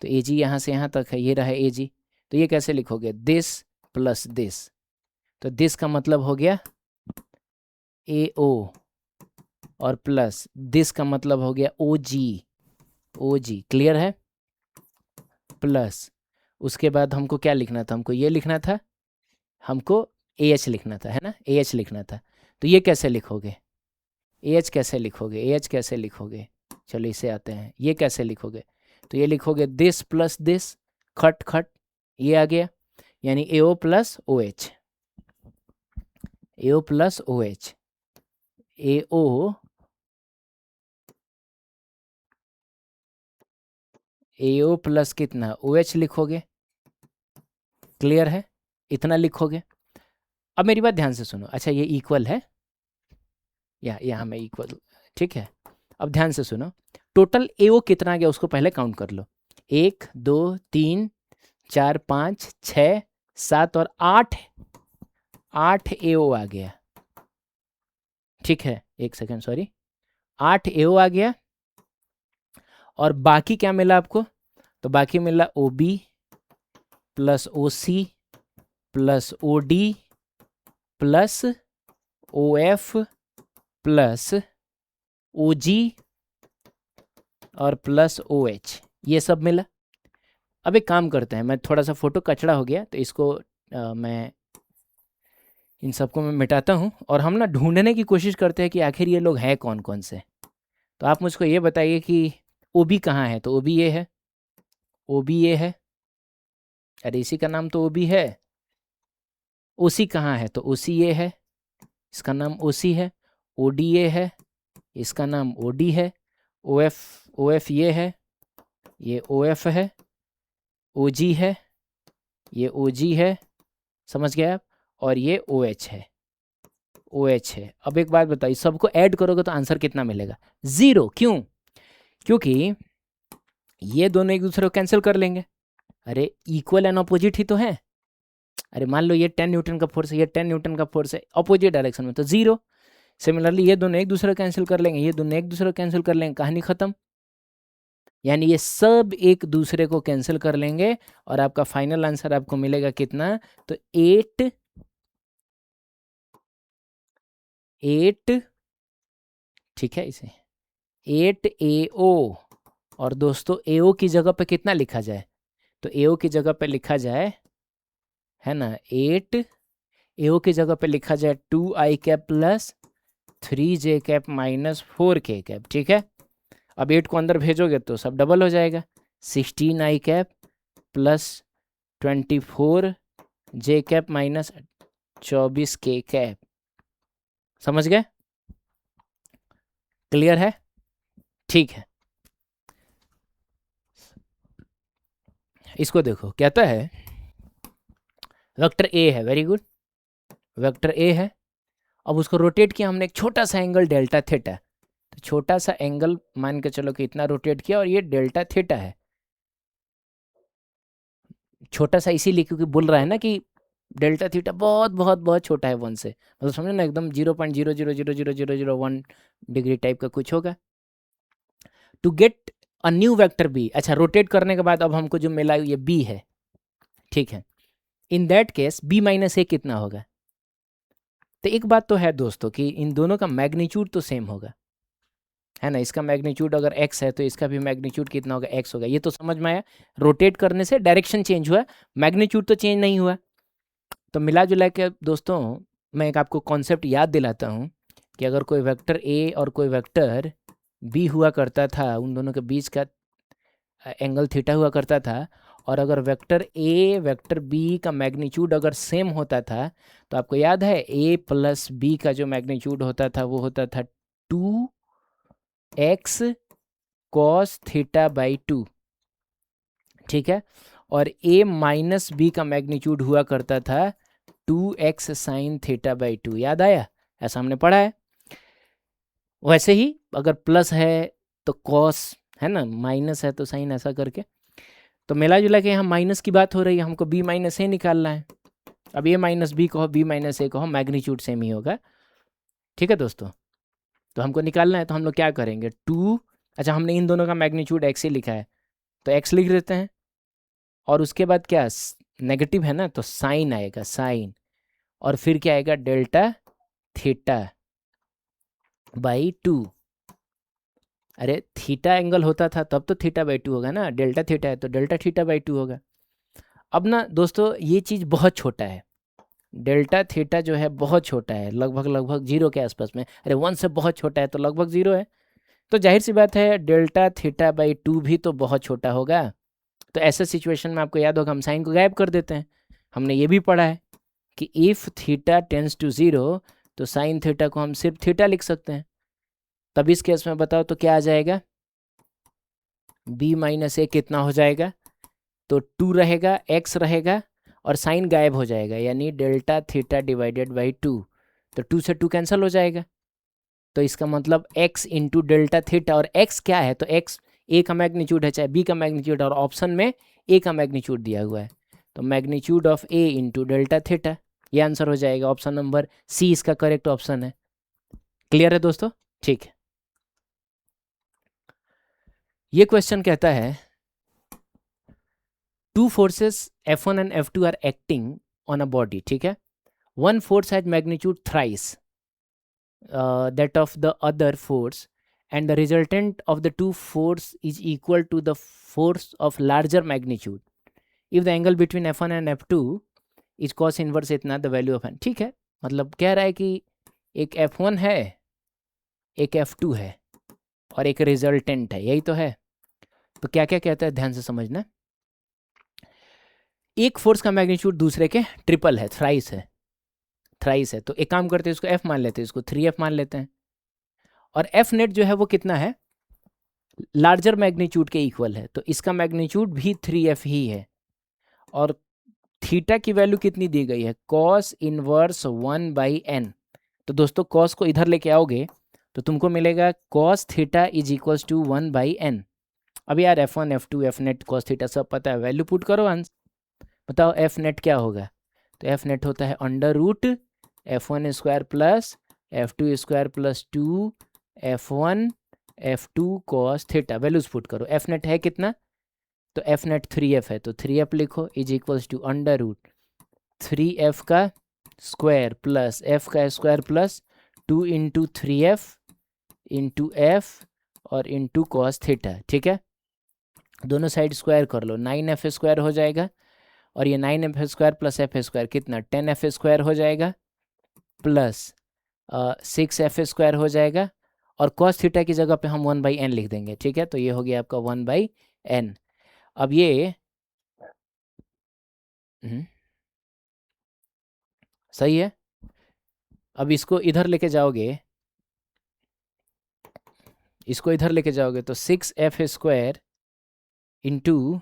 तो ए जी यहाँ से यहाँ तक है, ये रहा ए जी, तो ये कैसे लिखोगे, दिस प्लस दिस, तो दिस का मतलब हो गया ए ओ, और प्लस दिस का मतलब हो गया ओ जी, ओ जी, क्लियर है, प्लस उसके बाद हमको क्या लिखना था, हमको ये लिखना था, हमको ए एच लिखना था, है ना, ए एच लिखना था, तो ये कैसे लिखोगे, ए एच कैसे लिखोगे, ए एच कैसे लिखोगे, चलो इसे आते हैं, ये कैसे लिखोगे, तो ये लिखोगे दिस प्लस दिस, खट खट, ये आ गया, यानी ए ओ प्लस ओ एच, ए ओ प्लस ओ एच, ए ओ, ए ओ प्लस कितना ओ एच लिखोगे, क्लियर है, इतना लिखोगे। अब मेरी बात ध्यान से सुनो, अच्छा ये इक्वल है, या यहाँ में इक्वल, ठीक है, अब ध्यान से सुनो, टोटल एओ कितना आ गया उसको पहले काउंट कर लो, 1 2 3 4 5 6 7 और 8, 8 एओ आ गया। ठीक है, एक सेकेंड सॉरी, 8 एओ आ गया, और बाकी क्या मिला आपको, तो बाकी मिला O B plus O C plus O D plus O F plus O G और प्लस ओ एच, ये सब मिला। अब एक काम करते हैं, मैं थोड़ा सा फ़ोटो कचड़ा हो गया, तो इसको मैं इन सबको मैं मिटाता हूँ, और हम ना ढूंढने की कोशिश करते हैं कि आखिर ये लोग हैं कौन कौन से। तो आप मुझको ये बताइए कि ओ बी कहाँ है, तो ओ बी ये है, ओ बी ए है, अरे इसी का नाम तो ओ बी है। ओ सी कहाँ है, तो ओ सी ए है, इसका नाम ओ सी है। ओ डी ए है, इसका नाम ओ डी है। ओ एफ ये है, ये ओ एफ है। ओ जी है, ये ओ जी है, समझ गए आप। और ये ओ एच है, ओ एच है। अब एक बात बताइए, सबको ऐड करोगे तो आंसर कितना मिलेगा? 0। क्यों? क्योंकि ये दोनों एक दूसरे को कैंसिल कर लेंगे। अरे इक्वल एंड अपोजिट ही तो है। अरे मान लो ये 10 न्यूटन का फोर्स है, ये 10 न्यूटन का फोर्स है, अपोजिट डायरेक्शन में, तो 0। सिमिलरली ये दोनों एक दूसरे को कैंसिल कर लेंगे, ये दोनों एक दूसरे को कैंसिल कर लेंगे, कहानी खत्म। यानी ये सब एक दूसरे को कैंसिल कर लेंगे और आपका फाइनल आंसर आपको मिलेगा कितना? तो 8 ठीक है, इसे 8 AO। और दोस्तों AO की जगह पे कितना लिखा जाए? तो AO की जगह पे लिखा जाए, है ना, 8 AO की जगह पे लिखा जाए 2i cap plus 3j cap minus 4k cap. ठीक है, अब 8 को अंदर भेजोगे तो सब डबल हो जाएगा, 16i cap plus 24j cap minus 24k cap. समझ गए? क्लियर है? ठीक है, इसको देखो, कहता है वेक्टर ए है, वेरी गुड, वेक्टर ए है। अब उसको रोटेट किया हमने एक छोटा सा एंगल डेल्टा थीटा, तो छोटा सा एंगल मान के चलो कि इतना रोटेट किया और ये डेल्टा थीटा है। छोटा सा इसीलिए क्योंकि बोल रहा है ना कि डेल्टा थीटा बहुत बहुत बहुत छोटा है 1 से, मतलब समझो ना एकदम 0.0000001 डिग्री टाइप का कुछ होगा। To get a new vector B, अच्छा रोटेट करने के बाद अब हमको जो मिला ये बी है, ठीक है। In that case B minus A कितना होगा? तो एक बात तो है दोस्तों कि इन दोनों का मैग्नीट्यूड तो सेम होगा, है ना। इसका मैग्नीट्यूड अगर x है तो इसका भी मैग्नीट्यूड कितना होगा? x होगा। ये तो समझ में आया, रोटेट करने से डायरेक्शन चेंज हुआ, मैग्नीट्यूड तो चेंज नहीं हुआ। तो मिला जुला के दोस्तों मैं एक आपको कॉन्सेप्ट याद दिलाता हूँ कि अगर कोई वेक्टर a और कोई वेक्टर b हुआ करता था, उन दोनों के बीच का एंगल थीटा हुआ करता था, और अगर वेक्टर a वेक्टर b का मैग्नीट्यूड अगर सेम होता था, तो आपको याद है a प्लस b का जो मैग्नीट्यूड होता था वो होता था 2x कॉस थीटा बाई 2, ठीक है। और a माइनस बी का मैग्नीट्यूड हुआ करता था 2x साइन थीटा बाई 2, याद आया? ऐसा हमने पढ़ा है। वैसे ही अगर प्लस है तो कॉस, है ना, माइनस है तो साइन, ऐसा करके। तो मिला जुला के यहाँ माइनस की बात हो रही है, हमको बी माइनस ए निकालना है। अब ए माइनस बी कहो, बी माइनस ए कहो, मैग्नीट्यूड सेम ही होगा, ठीक है दोस्तों। तो हमको निकालना है तो हम लोग क्या करेंगे, 2, अच्छा हमने इन दोनों का मैग्नीट्यूड एक्स ही लिखा है तो एक्स लिख देते हैं, और उसके बाद क्या, नेगेटिव है ना तो साइन आएगा, साइन, और फिर क्या आएगा, डेल्टा थीटा बाई 2। अरे थीटा एंगल होता था तब तो थीटा बाई 2 होगा ना, डेल्टा थीटा है तो डेल्टा थीटा बाई 2 होगा। अब ना दोस्तों ये चीज़ बहुत छोटा है, डेल्टा थीटा जो है बहुत छोटा है, लगभग लगभग 0 के आसपास में। अरे 1 से बहुत छोटा है तो लगभग 0 है, तो जाहिर सी बात है डेल्टा थीटा बाई 2 भी तो बहुत छोटा होगा। तो ऐसे सिचुएशन में आपको याद होगा हम साइन को गायब कर देते हैं। हमने ये भी पढ़ा है कि इफ़ थीटा टेंस टू 0 तो साइन थीटा को हम सिर्फ थीटा लिख सकते हैं। तब इस केस में बताओ तो क्या आ जाएगा, b माइनस ए कितना हो जाएगा, तो 2 रहेगा, x रहेगा, और साइन गायब हो जाएगा, यानी डेल्टा थीटा डिवाइडेड बाई 2, तो 2 से 2 कैंसिल हो जाएगा। तो इसका मतलब x इंटू डेल्टा थीटा, और x क्या है, तो x a का मैग्नीट्यूड है चाहे b का मैग्नीट्यूड, और ऑप्शन में a का मैग्नीट्यूड दिया हुआ है, तो magnitude of a into delta theta, ये आंसर हो जाएगा। ऑप्शन नंबर सी इसका करेक्ट ऑप्शन है। क्लियर है दोस्तों? ठीक है, ये क्वेश्चन कहता है two forces F1 and F2 are acting on a body, ठीक है। One force has magnitude thrice that of the other force, and the resultant of the two force is equal to the force of larger magnitude if the angle between F1 and F2 is cos inverse इतना the value of n, ठीक है। मतलब कह रहा है कि एक F1 है, एक F2 है, और एक रिजल्टेंट है, यही तो है। तो क्या क्या कहता है ध्यान से समझना। एक फोर्स का मैग्नीट्यूड दूसरे के ट्रिपल है, थ्राइस है, थ्राइस है। तो एक काम करते हैं, इसको एफ मान लेते हैं, इसको 3F मान लेते हैं। और एफ नेट जो है वो कितना है, लार्जर मैग्नीट्यूड के इक्वल है, तो इसका मैग्नीट्यूड भी 3F ही है। और थीटा की वैल्यू कितनी दी गई है, कॉस इनवर्स 1/n। तो दोस्तों कॉस को इधर लेके आओगे तो तुमको मिलेगा cos theta is equals to 1/n। अब यार F1 F2 F net cos theta सब पता है, वैल्यू पुट करो आंसर। बताओ F नेट क्या होगा, तो F नेट होता है √F1² plus F2² plus 2 F1 F2 cos theta. Values put करो, F नेट है कितना, तो F नेट 3F है, तो 3F लिखो इज इक्वल्स टू √3F का स्क्वायर प्लस F का square plus 2 into 3F into F और इंटू कॉस थीटा। ठीक है, दोनों साइड स्क्वायर कर लो, 9F² हो जाएगा। और ये 9F² प्लस F² कितना, 10F² हो जाएगा प्लस 6F² हो जाएगा। और कॉस थीटा की जगह पे हम 1/n लिख देंगे। ठीक है, तो ये हो गया आपका 1/n। अब ये सही है। अब इसको इधर लेके जाओगे, इसको इधर लेके जाओगे तो 6F² इंटू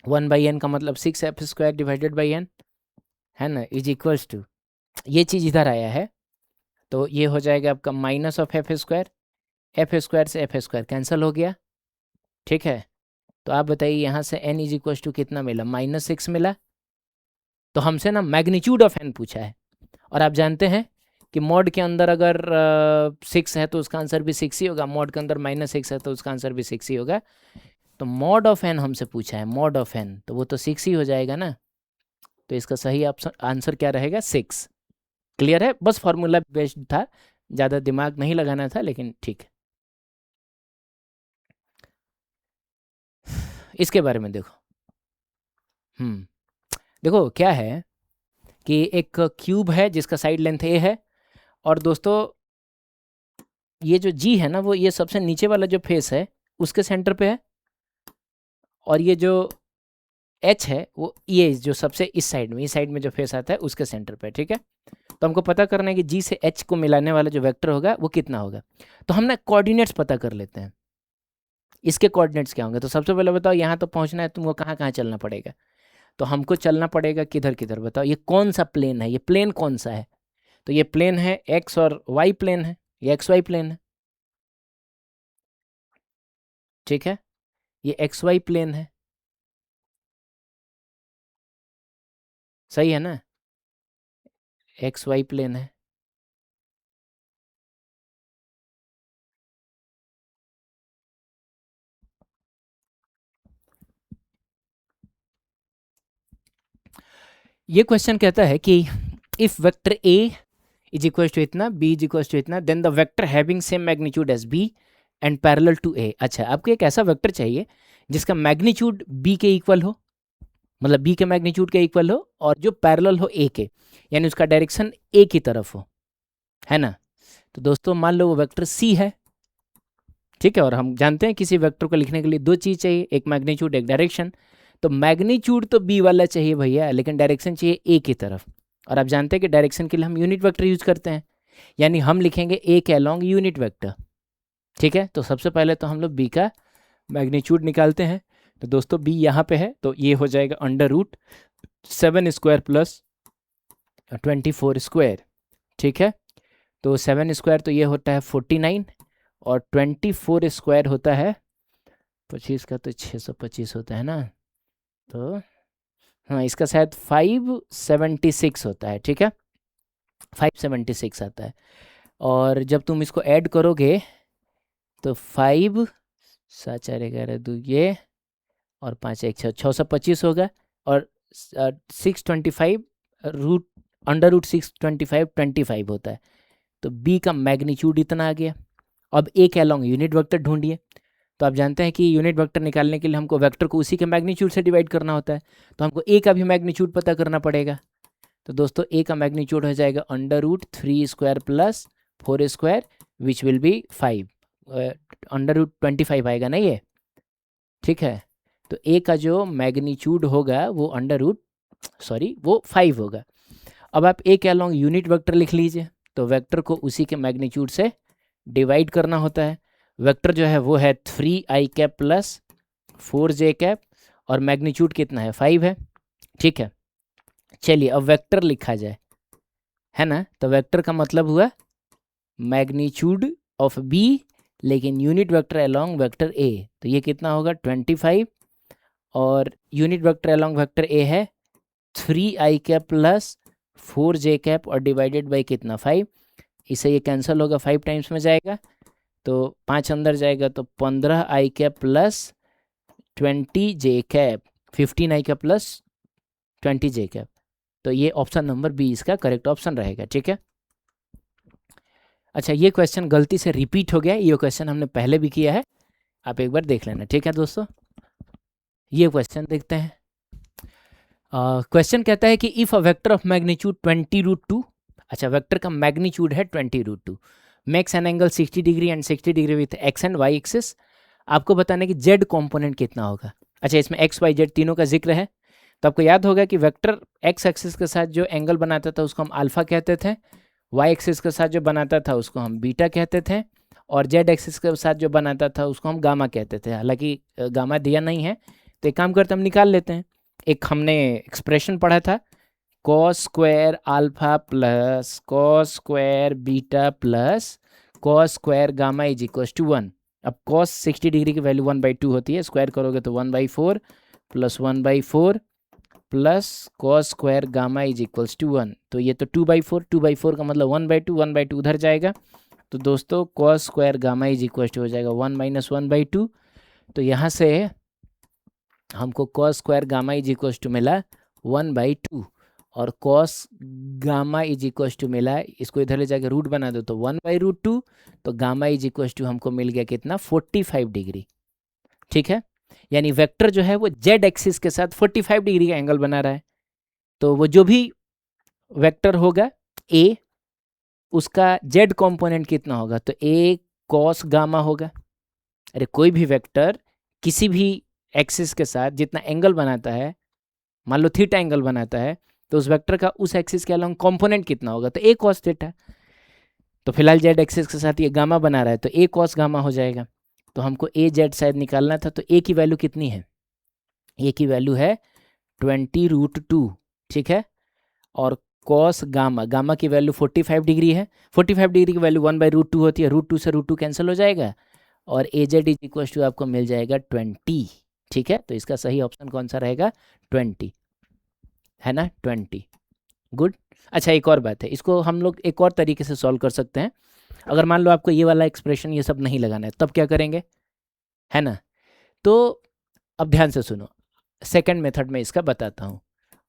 1/n का मतलब 6F² डिवाइडेड बाई n है ना, इज इक्वल्स टू, ये चीज़ इधर आया है तो ये हो जाएगा आपका माइनस ऑफ F²। F² से F² कैंसिल हो गया। ठीक है, तो आप बताइए यहाँ से n इज इक्वल्स टू कितना मिला, -6 मिला। तो हमसे ना मैग्नीट्यूड ऑफ n पूछा है, और आप जानते हैं कि मॉड के अंदर अगर 6 है तो उसका आंसर भी 6 ही होगा, मॉड के अंदर -6 है तो उसका आंसर भी 6 ही होगा। तो मॉड ऑफ n हमसे पूछा है, मॉड ऑफ n, तो वो तो 6 ही हो जाएगा ना। तो इसका सही आंसर क्या रहेगा, 6। क्लियर है, बस फॉर्मूला बेस्ड था, ज़्यादा दिमाग नहीं लगाना था, लेकिन ठीक है। इसके बारे में देखो, देखो क्या है कि एक क्यूब है जिसका साइड लेंथ a है, और दोस्तों ये जो g है ना वो ये सबसे नीचे वाला जो फेस है उसके सेंटर पे है, और ये जो h है वो ये जो सबसे इस साइड में, इस साइड में जो फेस आता है उसके सेंटर पे। ठीक है, तो हमको पता करना है कि g से h को मिलाने वाला जो वेक्टर होगा वो कितना होगा। तो हम ना कोऑर्डिनेट्स पता कर लेते हैं, इसके कोऑर्डिनेट्स क्या होंगे। तो सबसे पहले बताओ यहाँ तो पहुँचना है, तुमको कहाँ कहाँ चलना पड़ेगा। तो हमको चलना पड़ेगा किधर किधर, बताओ ये कौन सा प्लेन है, ये प्लेन कौन सा है। तो ये प्लेन है x और y प्लेन है, ये XY प्लेन है। ठीक है, ये XY प्लेन है, सही है ना, XY प्लेन है। ये क्वेश्चन कहता है कि if vector a is equal to इतना, b इज इक्वल टू इतना, then the vector having same magnitude as b and parallel to a। अच्छा, आपको एक ऐसा वेक्टर चाहिए जिसका मैग्नीट्यूड b के इक्वल हो, मतलब b के मैग्नीट्यूड के इक्वल हो, और जो पैरेलल हो a के, यानी उसका डायरेक्शन a की तरफ हो, है ना। तो दोस्तों मान लो वो वेक्टर c है। ठीक है, और हम जानते हैं किसी वेक्टर को लिखने के लिए दो चीज़ चाहिए, एक मैग्नीट्यूड एक डायरेक्शन। तो मैग्नीट्यूड तो b वाला चाहिए भैया, लेकिन डायरेक्शन चाहिए a की तरफ। और आप जानते हैं कि डायरेक्शन के लिए हम यूनिट वेक्टर यूज करते हैं, यानी हम लिखेंगे a के अलॉन्ग यूनिट वेक्टर। ठीक है, तो सबसे पहले तो हम लोग b का मैग्नीट्यूड निकालते हैं। तो दोस्तों b यहाँ पे है, तो ये हो जाएगा √7² प्लस 24²। ठीक है, तो 7² तो ये होता है 49, और 24² होता है 25 का, तो 625 होता है ना। तो हाँ, इसका शायद 576 होता है। ठीक है, 576 आता है। और जब तुम इसको ऐड करोगे तो 5 7 4 11 2 ये, और 5 1 6 625 होगा, और 625 √625 होता है। तो b का मैग्नीट्यूड इतना आ गया। अब a के अलॉन्ग यूनिट वेक्टर ढूंढिए। तो आप जानते हैं कि यूनिट वेक्टर निकालने के लिए हमको वेक्टर को उसी के मैग्नीट्यूड से डिवाइड करना होता है, तो हमको a का भी मैग्नीट्यूड पता करना पड़ेगा। तो दोस्तों a का मैग्नीट्यूड हो जाएगा √3² प्लस 4² विच विल बी 5, √25 आएगा ना ये। ठीक है, तो ए का जो मैग्नीट्यूड होगा वो वो 5 होगा। अब आप ए के अलॉन्ग यूनिट वेक्टर लिख लीजिए, तो वेक्टर को उसी के मैग्नीट्यूड से डिवाइड करना होता है। वेक्टर जो है वो है 3i cap plus 4j cap और मैग्नीट्यूड कितना है 5 है, ठीक है। चलिए अब वेक्टर लिखा जाए, है ना। तो वेक्टर का मतलब हुआ मैग्नीट्यूड ऑफ बी लेकिन यूनिट वेक्टर अलोंग वेक्टर ए, तो ये कितना होगा 25 और यूनिट वेक्टर अलोंग वेक्टर ए है 3i cap plus 4j cap और डिवाइडेड बाई कितना 5। इससे ये कैंसिल होगा, 5 टाइम्स में जाएगा तो 5 अंदर जाएगा तो 15i cap plus 20j cap 15i cap plus 20j cap. तो ये ऑप्शन नंबर बी इसका करेक्ट ऑप्शन रहेगा, ठीक है। अच्छा ये क्वेश्चन गलती से रिपीट हो गया, ये क्वेश्चन हमने पहले भी किया है, आप एक बार देख लेना, ठीक है दोस्तों। ये क्वेश्चन देखते हैं। क्वेश्चन कहता है कि if a vector of magnitude 20√2, अच्छा वेक्टर का मैग्नीट्यूड है 20√2, makes an angle 60 degree and 60 degree with x and Y axis. आपको बताना है कि जेड कॉम्पोनेंट कितना होगा। अच्छा इसमें एक्स वाई जेड तीनों का जिक्र है, तो आपको याद होगा कि वेक्टर एक्स एक्सिस के साथ जो एंगल बनाता था उसको हम अल्फा कहते थे, वाई एक्सिस के साथ जो बनाता था उसको हम बीटा कहते थे, और जेड एक्सिस के साथ जो बनाता था उसको हम गामा कहते थे। हालांकि गामा दिया नहीं है, तो एक काम करते हम निकाल लेते हैं। एक हमने एक्सप्रेशन पढ़ा था cos square alpha plus cos square beta plus cos square gamma is equal to 1। अब कॉस 60 डिग्री की वैल्यू 1/2 होती है, स्क्वायर करोगे तो 1/4 plus 1/4 plus cos square gamma is equals to 1। तो ये तो 2/4 का मतलब 1/2 उधर जाएगा, तो दोस्तों cos square gamma is equal to हो जाएगा 1 - 1/2। तो यहाँ से हमको cos square gamma is equal to मिला 1/2 और cos gamma is equal to मिला, इसको इधर ले जाकर रूट बना दो तो 1/√2, तो गामा इज इक्वल टू हमको मिल गया कितना 45 डिग्री, ठीक है। यानी वेक्टर जो है वो जेड एक्सिस के साथ 45 डिग्री का एंगल बना रहा है। तो वो जो भी वेक्टर होगा ए, उसका जेड कंपोनेंट कितना होगा, तो ए कॉस गामा होगा। अरे कोई भी वेक्टर किसी भी एक्सिस के साथ जितना एंगल बनाता है, मान लो थीटा एंगल बनाता है, तो उस वेक्टर का उस एक्सिस के अलोंग कंपोनेंट कितना होगा, तो ए कॉस थीटा। तो फिलहाल जेड एक्सिस के साथ ये गामा बना रहा है तो ए कॉस गामा हो जाएगा। तो हमको ए जेड शायद निकालना था, तो ए की वैल्यू कितनी है, ए की वैल्यू है 20√2, ठीक है। और कॉस गामा, गामा की वैल्यू 45 डिग्री है, 45 डिग्री की वैल्यू 1/√2 होती है, √2 से √2 कैंसिल हो जाएगा और ए जेड इज इक्वल टू आपको मिल जाएगा 20, ठीक है। तो इसका सही ऑप्शन कौन सा रहेगा 20, है ना 20, गुड। अच्छा एक और बात है, इसको हम लोग एक और तरीके से सॉल्व कर सकते हैं। अगर मान लो आपको ये वाला एक्सप्रेशन ये सब नहीं लगाना है, तब क्या करेंगे, है ना। तो अब ध्यान से सुनो, सेकंड मेथड में इसका बताता हूँ।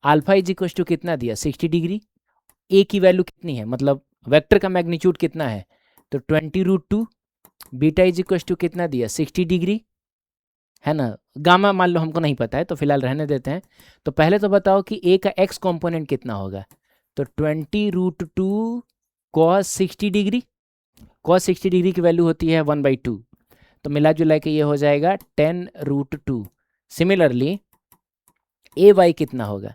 अल्फा इज इक्वल टू कितना दिया 60 डिग्री, ए की वैल्यू कितनी है, मतलब वेक्टर का मैग्नीट्यूड कितना है, तो 20√2, बीटा इज इक्वल टू कितना दिया 60 डिग्री, है ना। गामा मान लो हमको नहीं पता है तो फिलहाल रहने देते हैं। तो पहले तो बताओ कि ए का एक्स कॉम्पोनेंट कितना होगा, तो 20√2 कॉस 60 डिग्री, कॉस 60 डिग्री की वैल्यू होती है 1/2, तो मिला जुला के ये हो जाएगा 10√2। सिमिलरली ए वाई कितना होगा,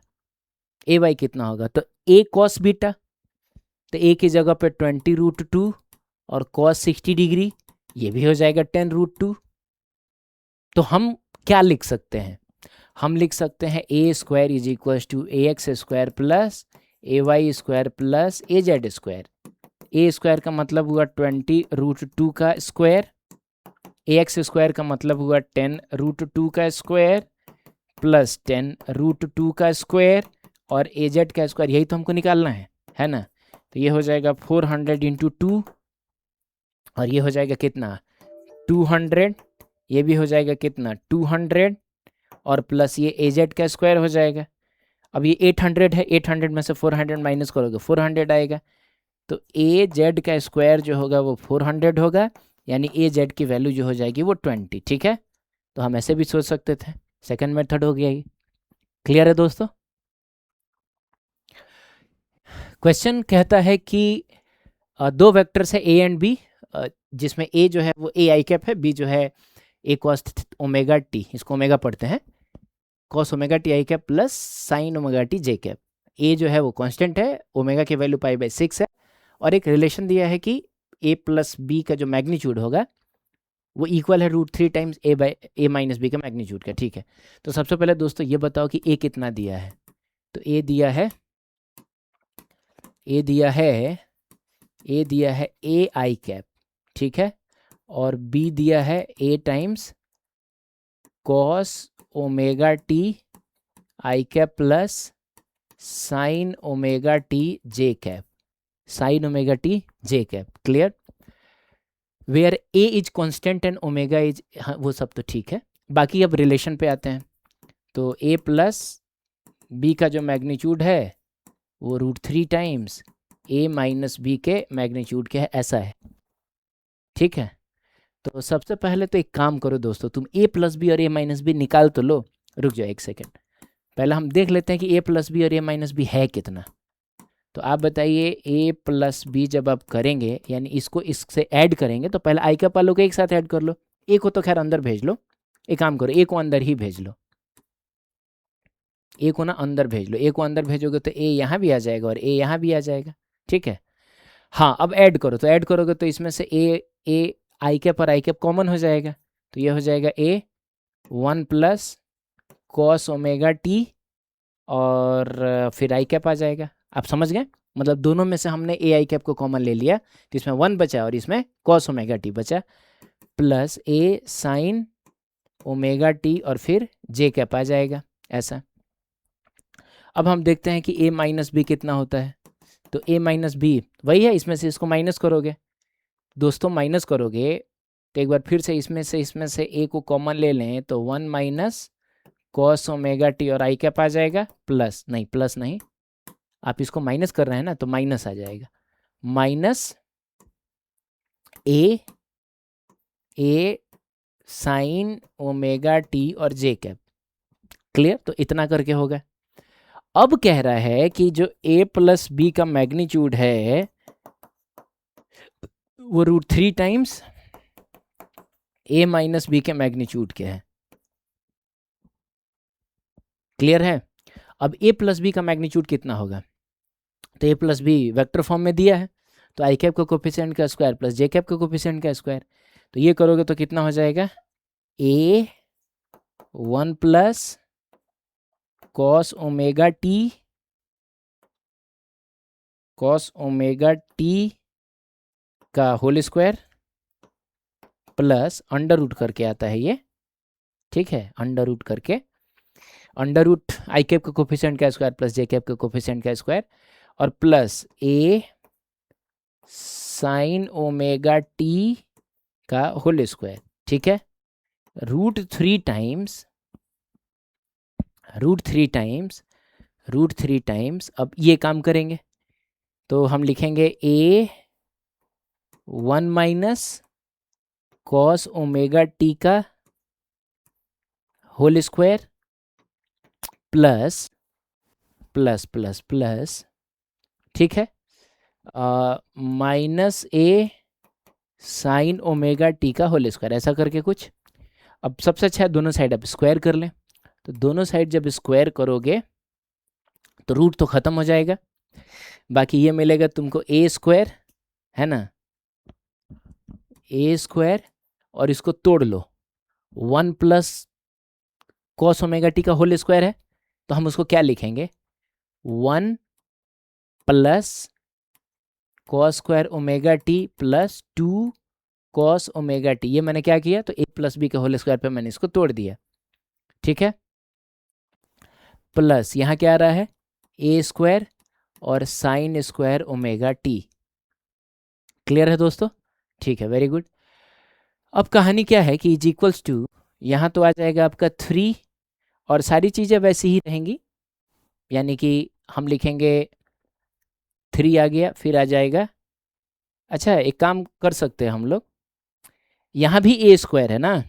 ए वाई कितना होगा, तो ए कॉस बीटा, तो ए की जगह पे 20√2 और कॉस 60 डिग्री, ये भी हो जाएगा 10√2। तो हम क्या लिख सकते हैं, हम लिख सकते हैं A square is equal to A X square plus A Y square plus A Z square. A square का मतलब हुआ 20√2 का स्क्वायर, ए एक्स स्क्वायर का मतलब हुआ 10√2 का स्क्वायर प्लस 10√2 का स्क्वायर और ए जेड का स्क्वायर, यही तो हमको निकालना है ना। तो ये हो जाएगा 400 × 2 और ये हो जाएगा कितना 200, ये भी हो जाएगा कितना 200 और प्लस ये ए जेड का स्क्वायर हो जाएगा। अब ये 800 है, 800 में से 400 माइनस करोगे 400 आएगा, तो ए जेड का स्क्वायर जो होगा वो 400 होगा, यानी ए जेड की वैल्यू जो हो जाएगी वो 20, ठीक है। तो हम ऐसे भी सोच सकते थे, सेकंड मेथड हो गया ये। क्लियर है दोस्तों। क्वेश्चन कहता है कि दो वेक्टर्स है ए एंड बी, जिसमें ए जो है वो ए आई कैप है, बी जो है ए कॉस ओमेगा टी, इसको ओमेगा पढ़ते हैं, cos omega T I cap plus sine omega T J cap. A जो है वो कांस्टेंट है, ओमेगा की वैल्यू पाई बाई 6 है, और एक रिलेशन दिया है कि ए प्लस बी का जो मैग्नीट्यूड होगा वो इक्वल है √3 times A by A minus B का मैग्नीट्यूड का। ठीक है, तो सबसे पहले दोस्तों ये बताओ कि ए कितना दिया है। तो ए दिया है ए आई कैप, ठीक है, और बी दिया है A times cos omega T I cap plus sine omega T J cap, sine omega T J cap. Clear? Where A is constant and omega is, हाँ वो सब तो ठीक है। बाकी अब रिलेशन पे आते हैं। तो ए प्लस बी का जो मैग्नीट्यूड है वो √3 टाइम्स ए माइनस बी के मैग्नीट्यूड के है, ऐसा है। ठीक है, तो सबसे पहले तो एक काम करो दोस्तों, तुम ए प्लस बी और ए माइनस बी निकाल तो लो। रुक जाओ एक सेकेंड, पहले हम देख लेते हैं कि ए प्लस बी और ए माइनस बी है कितना। तो आप बताइए, ए प्लस बी जब आप करेंगे यानी इसको इससे ऐड करेंगे, तो पहले आई कैप वालों को एक साथ ऐड कर लो। ए को तो खैर अंदर भेज लो, एक काम करो ए को अंदर ही भेज लो, ए को ना अंदर भेज लो। ए को अंदर भेजोगे तो ए यहाँ भी आ जाएगा और ए यहाँ भी आ जाएगा। ठीक है, हाँ अब ऐड करो, तो ऐड करोगे तो इसमें से ए आई कैप और आई कैप कॉमन हो जाएगा, तो ये हो जाएगा ए 1 प्लस कॉस ओमेगा टी और फिर आई कैप आ जाएगा। आप समझ गए? मतलब दोनों में से हमने ए आई कैप को कॉमन ले लिया, तो इसमें 1 बचा और इसमें कॉस ओमेगा टी बचा, प्लस ए साइन ओमेगा टी और फिर जे कैप आ जाएगा, ऐसा। अब हम देखते हैं कि ए माइनस बी कितना होता है। तो ए माइनस बी वही है, इसमें से इसको माइनस करोगे दोस्तों, माइनस करोगे तो एक बार फिर से इसमें से ए को कॉमन ले लें तो 1 माइनस कॉस ओमेगा टी और आई कैप आ जाएगा, प्लस नहीं, आप इसको माइनस कर रहे हैं ना तो माइनस आ जाएगा, minus A sine omega T और जे कैप। क्लियर? तो इतना करके होगा। अब कह रहा है कि जो a प्लस बी का मैग्नीट्यूड है वो √3 टाइम्स a माइनस बी के मैग्नीट्यूड के है। क्लियर है? अब a प्लस बी का मैग्नीट्यूड कितना होगा? तो a plus B vector form में दिया है, तो आई कैप का कोफिशिएंट का स्क्वायर प्लस जे कैप का कोफिशिएंट का स्क्वायर, तो ये करोगे तो कितना हो जाएगा? a 1 plus cos omega t का whole square plus under root करके आता है ये। ठीक है, अंडर रूट करके, अंडर रूट आई कैप का कोफिशिएंट का स्क्वायर प्लस जे कैप का कोफिशिएंट का स्क्वायर और प्लस ए साइन ओमेगा टी का होल स्क्वायर। ठीक है, √3 टाइम्स अब ये काम करेंगे तो हम लिखेंगे A 1 minus cos omega t का whole square plus plus plus plus, ठीक है, minus A sine omega t का होल स्क्वायर, ऐसा करके कुछ। अब सबसे अच्छा है दोनों साइड आप स्क्वायर कर लें, तो दोनों साइड जब स्क्वायर करोगे तो रूट तो ख़त्म हो जाएगा, बाकी ये मिलेगा तुमको ए स्क्वायर, है ना, ए स्क्वायर, और इसको तोड़ लो, 1 प्लस कॉस ओमेगा टी का होल स्क्वायर है तो हम उसको क्या लिखेंगे? 1 plus cos square omega T plus 2 cos omega T. ये मैंने क्या किया? तो ए प्लस बी के होल स्क्वायर पे मैंने इसको तोड़ दिया। ठीक है, प्लस यहाँ क्या आ रहा है? ए स्क्वायर और sign square omega t. Clear है दोस्तों? ठीक है, वेरी गुड। अब कहानी क्या है कि इज इक्वल्स टू, यहाँ तो आ जाएगा आपका 3 और सारी चीज़ें वैसी ही रहेंगी, यानी कि हम लिखेंगे 3 आ गया, फिर आ जाएगा, अच्छा एक काम कर सकते हैं हम लोग, यहाँ भी ए स्क्वायर है ना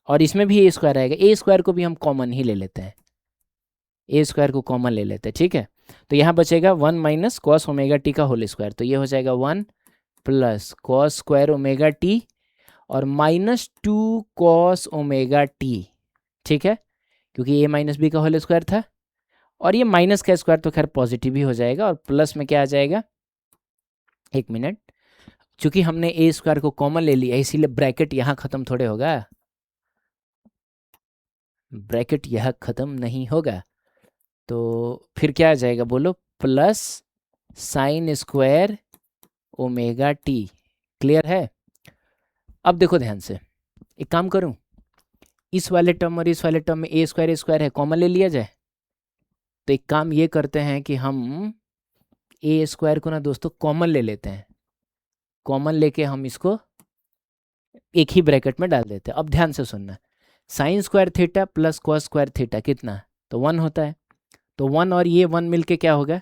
और इसमें भी ए स्क्वायर आएगा, ए स्क्वायर को भी हम कॉमन ही ले लेते हैं, ए स्क्वायर को कॉमन ले लेते हैं। ठीक है, तो यहाँ बचेगा 1 माइनस कॉस ओमेगा टी का होल स्क्वायर, तो ये हो जाएगा 1 plus cos square omega T और -2 कॉस ओमेगा टी। ठीक है, क्योंकि a माइनस बी का होल स्क्वायर था, और ये माइनस का स्क्वायर तो खैर पॉजिटिव ही हो जाएगा, और प्लस में क्या आ जाएगा, एक मिनट, चूंकि हमने ए स्क्वायर को कॉमन ले लिया इसीलिए ब्रैकेट यहाँ ख़त्म थोड़े होगा, ब्रैकेट यह ख़त्म नहीं होगा, तो फिर क्या आ जाएगा बोलो, plus sine square omega t. Clear है? अब देखो ध्यान से, एक काम करूं, इस वाले टर्म और इस वाले टर्म में ए स्क्वायर है, कॉमन ले लिया जाए। तो एक काम ये करते हैं कि हम ए स्क्वायर को ना दोस्तों कॉमन ले लेते हैं, कॉमन लेके हम इसको एक ही ब्रैकेट में डाल देते हैं। अब ध्यान से सुनना, sine square theta plus cos square theta कितना, तो 1 होता है, तो 1 और ये 1 मिलके क्या होगा,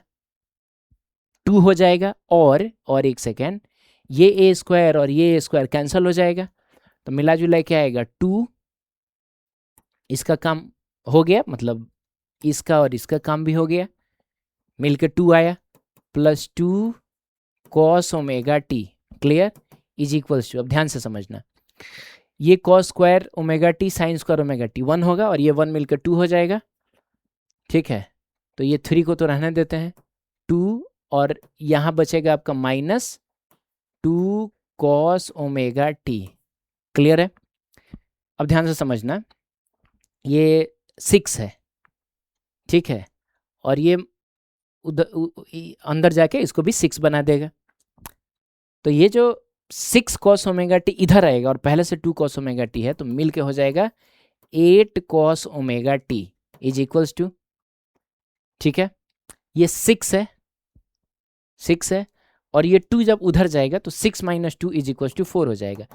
2 हो जाएगा, और एक सेकेंड, ये ए स्क्वायर और ये ए स्क्वायर कैंसिल हो जाएगा, तो मिला जुला क्या आएगा 2, इसका काम हो गया, मतलब इसका और इसका काम भी हो गया, मिलके 2 आया, plus 2 cos omega t. Clear? Is equals to, अब ध्यान से समझना, ये cos square omega t sine square omega t 1 होगा, और ये 1 मिलकर 2 हो जाएगा। ठीक है, तो ये 3 को तो रहने देते हैं, 2, और यहाँ बचेगा आपका minus 2 cos omega t. Clear है? अब ध्यान से समझना, ये 6 है, ठीक है, और ये उधर अंदर जाके इसको भी 6 बना देगा, तो ये जो 6 कॉस ओमेगा टी इधर आएगा, और पहले से 2 कॉस ओमेगा टी है, तो मिल के हो जाएगा 8 cos omega t is equals to, ठीक है, ये 6 है, और ये 2 जब उधर जाएगा तो 6 माइनस 2 इज इक्वल्स टू 4 हो जाएगा,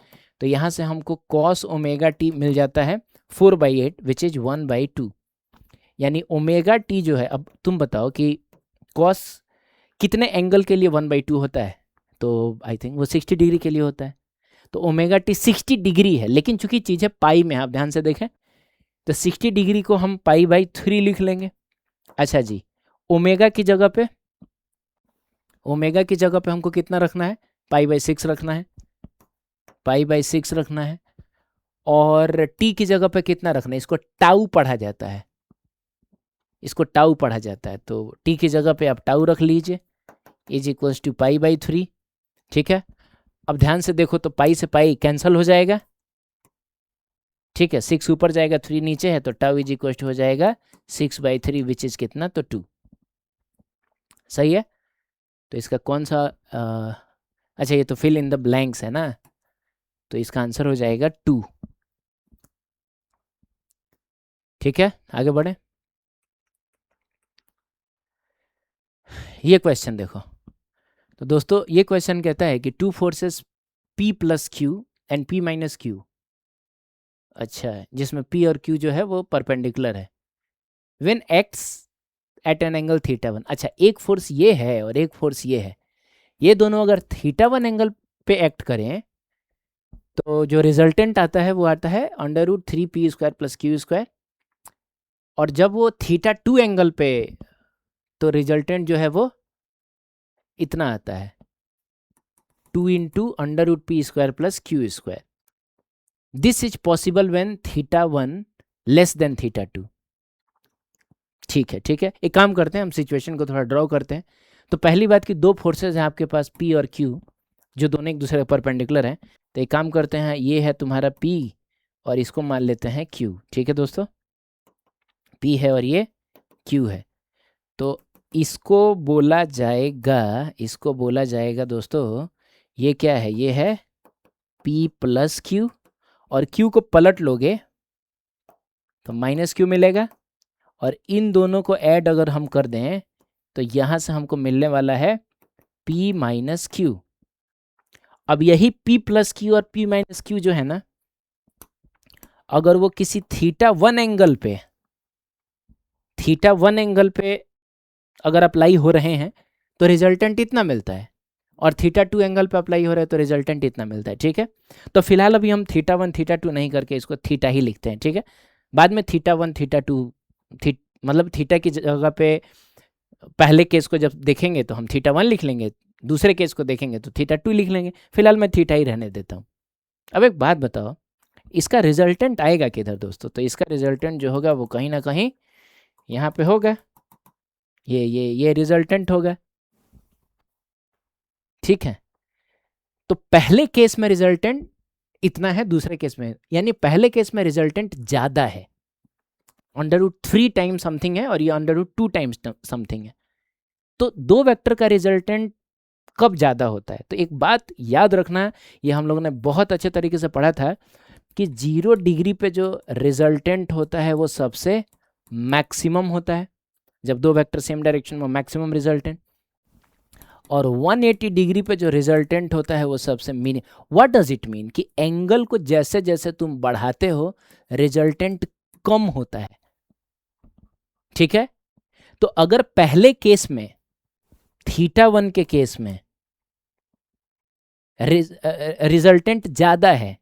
तो यहाँ से हमको कॉस ओमेगा टी मिल जाता है 4/8 विच इज 1/2, यानी ओमेगा टी जो है, अब तुम बताओ कि कॉस कितने एंगल के लिए 1/2 होता है, तो आई थिंक वो 60 डिग्री के लिए होता है, तो ओमेगा टी 60 डिग्री है, लेकिन चूंकि चीज़ है पाई में, आप ध्यान से देखें, तो 60 डिग्री को हम पाई/3 लिख लेंगे। अच्छा जी, ओमेगा की जगह पे हमको कितना रखना है, पाई/6 रखना है, पाई/6 रखना है, और टी की जगह पे कितना रखना है, इसको टाउ पढ़ा जाता है, तो टी की जगह पे आप टाउ रख लीजिए, इज इक्वल्स टू पाई/3। ठीक है, अब ध्यान से देखो, तो पाई से पाई कैंसिल हो जाएगा, ठीक है, 6 ऊपर जाएगा 3 नीचे है, तो टाउ इज इक्वल टू हो जाएगा 6/3 विच इज कितना, तो 2। सही है? तो इसका कौन सा अच्छा, ये तो फिल इन द ब्लैंक्स है ना, तो इसका आंसर हो जाएगा 2। ठीक है, आगे बढ़े। ये क्वेश्चन देखो, तो दोस्तों ये क्वेश्चन कहता है कि 2 forces P plus Q and P minus Q, अच्छा, जिसमें P और Q जो है वो परपेंडिकुलर है, when acts at an angle θ1। अच्छा, एक फोर्स ये है और एक फोर्स ये है, ये दोनों अगर θ1 एंगल पे एक्ट करें तो जो रिजल्टेंट आता है वो आता है √3p² प्लस q², और जब वो θ2 एंगल पे, तो रिजल्टेंट जो है वो इतना आता है 2 × √p² plus q²। This is possible when θ1 less than θ2। ठीक है, एक काम करते हैं, हम सिचुएशन को थोड़ा ड्रॉ करते हैं। तो पहली बात कि 2 फोर्सेज हैं आपके पास P और Q, जो दोनों एक दूसरे के परपेंडिकुलर हैं, तो एक काम करते हैं, ये है तुम्हारा P और इसको मान लेते हैं Q। ठीक है दोस्तों, P है और ये Q है, तो इसको बोला जाएगा दोस्तों, ये क्या है, ये है P प्लस Q, और Q को पलट लोगे तो माइनस Q मिलेगा, और इन दोनों को ऐड अगर हम कर दें तो यहाँ से हमको मिलने वाला है P माइनस Q। अब यही P प्लस Q और P माइनस Q जो है ना, अगर वो किसी θ1 एंगल पे अगर अप्लाई हो रहे हैं तो रिजल्टेंट इतना मिलता है, और θ2 एंगल पे अप्लाई हो रहा है तो रिजल्टेंट इतना मिलता है। ठीक है, तो फिलहाल अभी हम θ1 θ2 नहीं करके इसको थीटा ही लिखते हैं। ठीक है, बाद में θ1 θ2 मतलब थीटा की जगह पे पहले केस को जब देखेंगे तो हम θ1 लिख लेंगे, दूसरे केस को देखेंगे तो θ2 लिख लेंगे, फिलहाल मैं थीटा ही रहने देता हूँ। अब एक बात बताओ, इसका रिजल्टेंट आएगा किधर दोस्तों? तो इसका रिजल्टेंट जो होगा वो कहीं ना कहीं यहाँ पे होगा, ये रिजल्टेंट होगा, ठीक है। तो पहले केस में रिजल्टेंट इतना है, दूसरे केस में, यानी पहले केस में रिजल्टेंट ज़्यादा है, √3 टाइम्स समथिंग है और ये √2 टाइम्स समथिंग है। तो दो वेक्टर का रिजल्टेंट कब ज़्यादा होता है? तो एक बात याद रखना, ये हम लोगों ने बहुत अच्छे तरीके से पढ़ा था कि 0 डिग्री पे जो रिजल्टेंट होता है वो सबसे मैक्सिमम होता है, जब दो वेक्टर सेम डायरेक्शन में, मैक्सिमम रिजल्टेंट। और 180 डिग्री पे जो रिजल्टेंट होता है वो सबसे mini. What does it mean? कि एंगल को जैसे जैसे तुम बढ़ाते हो रिजल्टेंट कम होता है, ठीक है। तो अगर पहले केस में θ1 के केस में रिजल्टेंट ज्यादा है,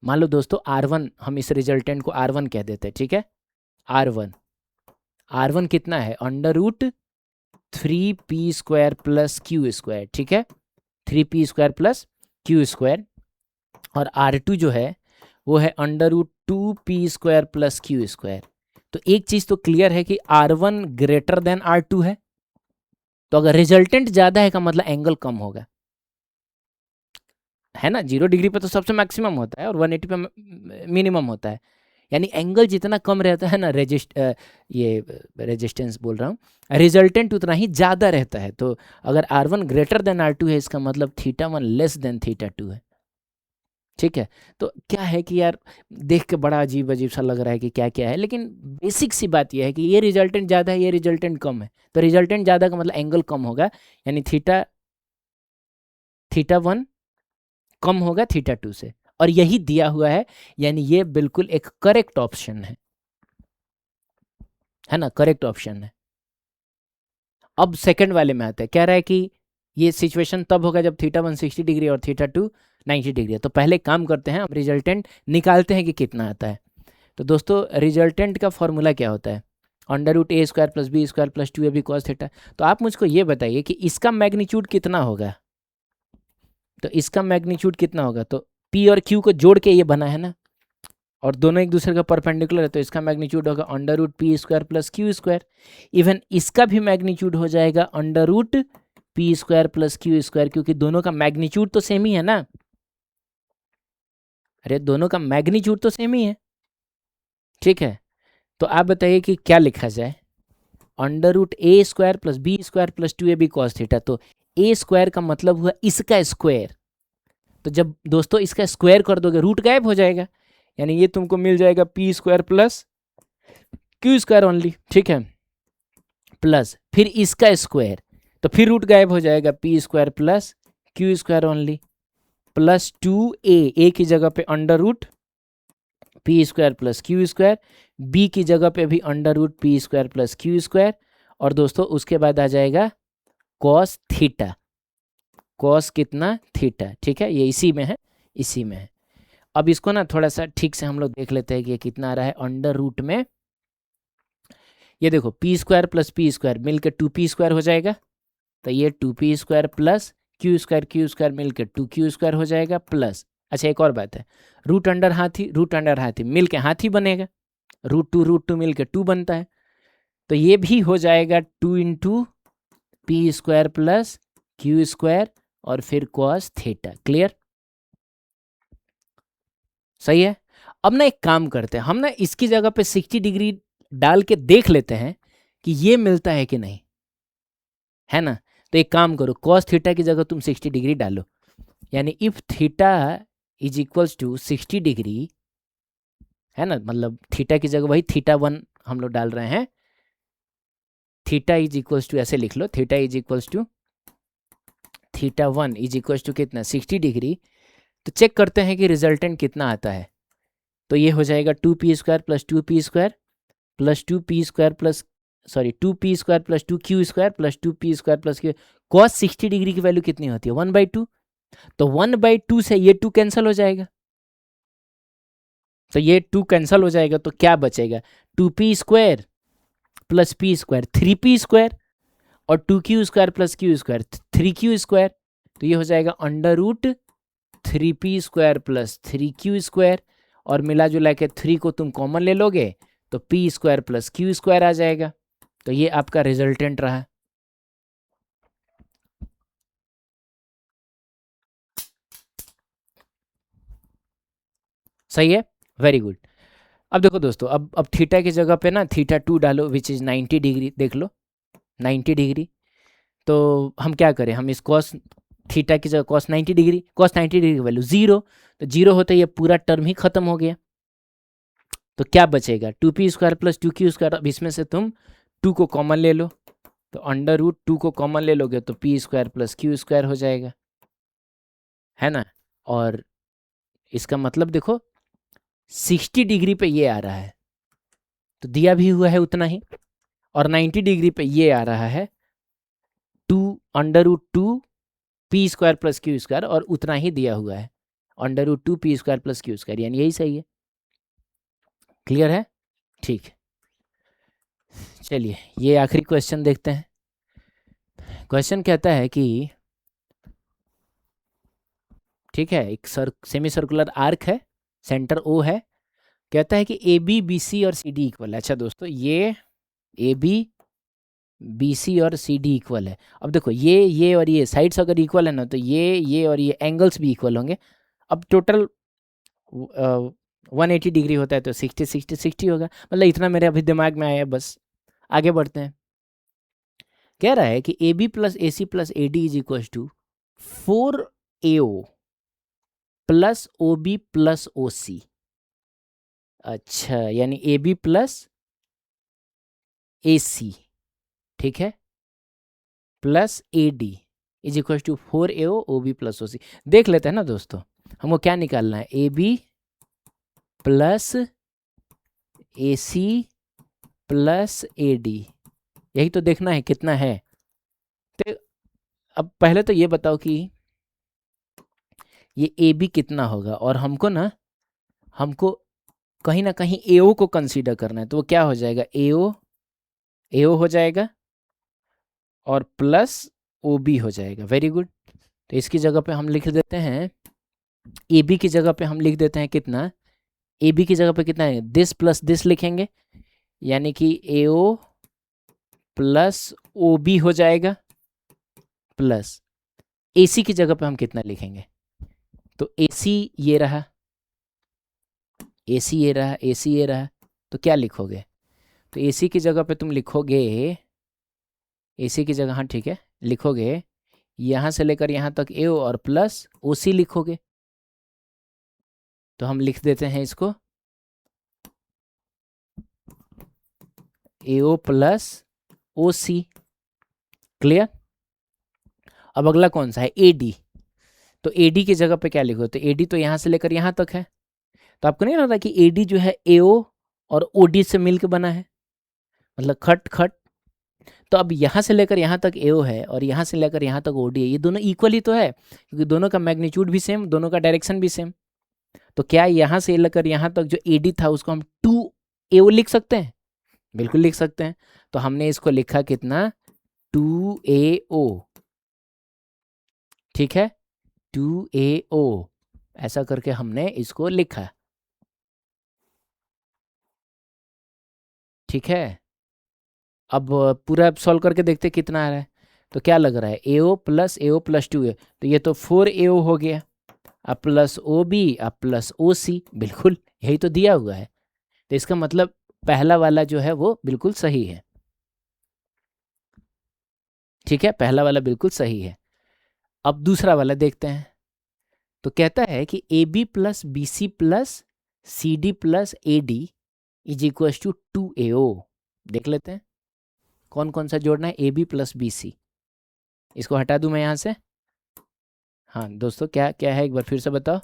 मान लो दोस्तों R1, हम इस रिजल्टेंट को R1 कह देते हैं, ठीक है। R1 कितना है? √3p² प्लस q², ठीक है, 3p² प्लस q²। और R2 जो है वो है √2p² प्लस q²। तो एक चीज तो क्लियर है कि R1 ग्रेटर देन R2 है, तो अगर रिजल्टेंट ज्यादा है का मतलब एंगल कम होगा, है ना। 0 डिग्री पे तो सबसे मैक्सिमम होता है और 180 पे मिनिमम होता है, यानी एंगल जितना कम रहता है ना, ये रेजिस्टेंस बोल रहा हूँ, रिजल्टेंट उतना ही ज़्यादा रहता है। तो अगर R1 ग्रेटर देन R2 है, इसका मतलब θ1 लेस देन θ2 है, ठीक है। तो क्या है कि यार देख के बड़ा अजीब अजीब सा लग रहा है कि क्या क्या है, लेकिन बेसिक सी बात यह है कि ये रिजल्टेंट ज़्यादा है, ये रिजल्टेंट कम है, तो रिजल्टेंट ज़्यादा का मतलब एंगल कम होगा, यानी θ1 कम होगा θ2 से, और यही दिया हुआ है, यानी ये बिल्कुल एक करेक्ट ऑप्शन है ना, करेक्ट ऑप्शन है। अब सेकंड वाले में आते हैं, कह रहा है कि ये सिचुएशन तब होगा जब θ1 60 डिग्री और θ2 90 डिग्री है। तो पहले काम करते हैं, अब रिजल्टेंट निकालते हैं कि कितना आता है। तो दोस्तों रिजल्टेंट का फॉर्मूला क्या होता है? √a² plus b² plus 2ab cos θ। तो आप मुझको ये बताइए कि इसका मैग्नीट्यूड कितना होगा? तो इसका मैग्नीट्यूड कितना होगा? तो p और q को जोड़ के ये बना है ना, और दोनों एक दूसरे का परपेंडिकुलर है, तो इसका मैग्नीट्यूड होगा √p² प्लस q²। इवन इसका भी मैग्नीट्यूड हो जाएगा √p² प्लस q², क्योंकि दोनों का मैग्नीट्यूड तो सेम ही है ना। अरे दोनों का मैग्नीट्यूड तो सेम ही है, ठीक है। तो आप बताइए कि क्या लिखा जाए? √a² plus b² plus 2ab cos θ। तो a² का मतलब हुआ इसका स्क्वायर, तो जब दोस्तों इसका स्क्वायर कर दोगे रूट गायब हो जाएगा, यानी ये तुमको मिल जाएगा p² प्लस q² ओनली, ठीक है, प्लस फिर इसका स्क्वायर, तो फिर रूट गायब हो जाएगा, p² plus q² only, plus 2a की जगह पे √p² प्लस q², b की जगह पे भी √p² प्लस q², और दोस्तों उसके बाद आ जाएगा cos θ, cos कितना θ, ठीक है, ये इसी में है, इसी में है। अब इसको ना थोड़ा सा ठीक से हम लोग देख लेते हैं कि ये कितना आ रहा है अंडर रूट में। ये देखो p² प्लस p² मिलकर 2p² हो जाएगा, तो ये 2p² प्लस q² मिलकर 2q² हो जाएगा, प्लस अच्छा एक और बात है, रूट अंडर हाथी मिलकर हाथी बनेगा, √2 मिलकर 2 बनता है, तो ये भी हो जाएगा 2 × p² प्लस q² और फिर cos θ। क्लियर? सही है। अब ना एक काम करते हैं, हम ना इसकी जगह पे 60 डिग्री डाल के देख लेते हैं कि ये मिलता है कि नहीं, है ना। तो एक काम करो, cos θ की जगह तुम 60 डिग्री डालो, यानी if θ is equals to 60 degree, है ना, मतलब θ की जगह वही θ1 हम लोग डाल रहे हैं, θ इज इक्वल्स टू, ऐसे लिख लो, θ is equals to θ1 is equals to कितना 60 डिग्री। तो चेक करते हैं कि रिजल्टेंट कितना आता है। तो ये हो जाएगा 2p² plus 2p² plus 2p² plus 2p² plus 2q² plus 2p² plus q। cos 60 degree की वैल्यू कितनी होती है? 1/2। तो 1/2 से ये 2 कैंसिल हो जाएगा, तो ये 2 कैंसिल हो जाएगा, तो क्या बचेगा? 2p² प्लस p² 3p² और 2q² प्लस q² 3q²। तो ये हो जाएगा √3 3p² प्लस 3q², और मिला जुला के 3 को तुम कॉमन ले लोगे तो p² प्लस q² आ जाएगा। तो ये आपका रिजल्टेंट रहा। सही है, वेरी गुड। अब देखो दोस्तों, अब थीटा की जगह पे ना θ2 डालो विच इज़ 90 डिग्री। देख लो 90 डिग्री। तो हम क्या करें, हम इस कॉस थीटा की जगह कॉस 90 डिग्री, कॉस 90 डिग्री की वैल्यू 0, तो 0 होते ये पूरा टर्म ही खत्म हो गया। तो क्या बचेगा, 2p² प्लस 2q²। अब इसमें से तुम 2 को कॉमन ले लो, तो √2 को कॉमन ले लोगे तो p² प्लस q² हो जाएगा, है ना। और इसका मतलब देखो 60 डिग्री पे ये आ रहा है, तो दिया भी हुआ है उतना ही, और 90 डिग्री पे ये आ रहा है 2 p² प्लस q², और उतना ही दिया हुआ है √2 p² प्लस q², यानी यही सही है। क्लियर है, ठीक है। चलिए ये आखिरी क्वेश्चन देखते हैं। क्वेश्चन कहता है कि ठीक है, एक सेमी सर्कुलर आर्क है, सेंटर O है, कहता है कि AB BC और CD इक्वल है। अच्छा दोस्तों, ये AB BC और CD इक्वल है। अब देखो ये और ये साइड्स अगर इक्वल है ना, तो ये और ये एंगल्स भी इक्वल होंगे। अब टोटल 180 डिग्री होता है, तो 60 60 60 होगा। मतलब इतना मेरे अभी दिमाग में आया है, बस आगे बढ़ते हैं। कह रहा है कि AB plus AC plus AD is equal to 4AO plus OB plus OC। अच्छा, यानी AB प्लस AC, ठीक है, plus AD is equal to 4AO OB plus OC। देख लेते हैं ना दोस्तों, हमको क्या निकालना है, AB plus AC plus AD, यही तो देखना है कितना है। तो अब पहले तो ये बताओ कि ये AB कितना होगा, और हमको कहीं ना कहीं AO को कंसीडर करना है, तो वो क्या हो जाएगा, AO हो जाएगा और प्लस OB हो जाएगा। Very good. तो इसकी जगह पे हम लिख देते हैं, AB की जगह पे हम लिख देते हैं कितना, AB की जगह पे कितना है, दिस प्लस दिस लिखेंगे, यानी कि AO प्लस OB हो जाएगा, प्लस AC की जगह पे हम कितना लिखेंगे, तो AC ये रहा, AC ये रहा, AC ये रहा, तो क्या लिखोगे, तो AC की जगह पे तुम लिखोगे, AC की जगह, हाँ ठीक है, लिखोगे यहाँ से लेकर यहाँ तक AO और प्लस OC लिखोगे। तो हम लिख देते हैं इसको AO प्लस OC। क्लियर। अब अगला कौन सा है, AD। तो AD की जगह पे क्या लिखो, तो AD तो यहाँ से लेकर यहाँ तक है, तो आपको नहीं लग रहा कि AD जो है AO और OD से मिलकर बना है, मतलब खट खट। तो अब यहाँ से लेकर यहाँ तक AO है और यहाँ से लेकर यहाँ तक OD है, ये दोनों इक्वल ही तो है, क्योंकि दोनों का मैग्नीट्यूड भी सेम, दोनों का डायरेक्शन भी सेम। तो क्या यहाँ से लेकर यहाँ तक जो AD था उसको हम 2AO लिख सकते हैं, बिल्कुल लिख सकते हैं। तो हमने इसको लिखा कितना, 2AO, ठीक है, 2AO, ऐसा करके हमने इसको लिखा, ठीक है। अब पूरा सॉल्व करके देखते कितना आ रहा है, तो क्या लग रहा है, AO प्लस 2 है, तो ये तो 4AO हो गया, अब प्लस OB, अब प्लस OC, बिल्कुल यही तो दिया हुआ है। तो इसका मतलब पहला वाला जो है वो बिल्कुल सही है, ठीक है, पहला वाला बिल्कुल सही है। अब दूसरा वाला देखते हैं। तो कहता है कि AB plus BC plus CD plus AD is equal to 2AO। देख लेते हैं कौन कौन सा जोड़ना है, AB प्लस BC, इसको हटा दूं मैं यहाँ से। हाँ दोस्तों, क्या क्या है एक बार फिर से बताओ,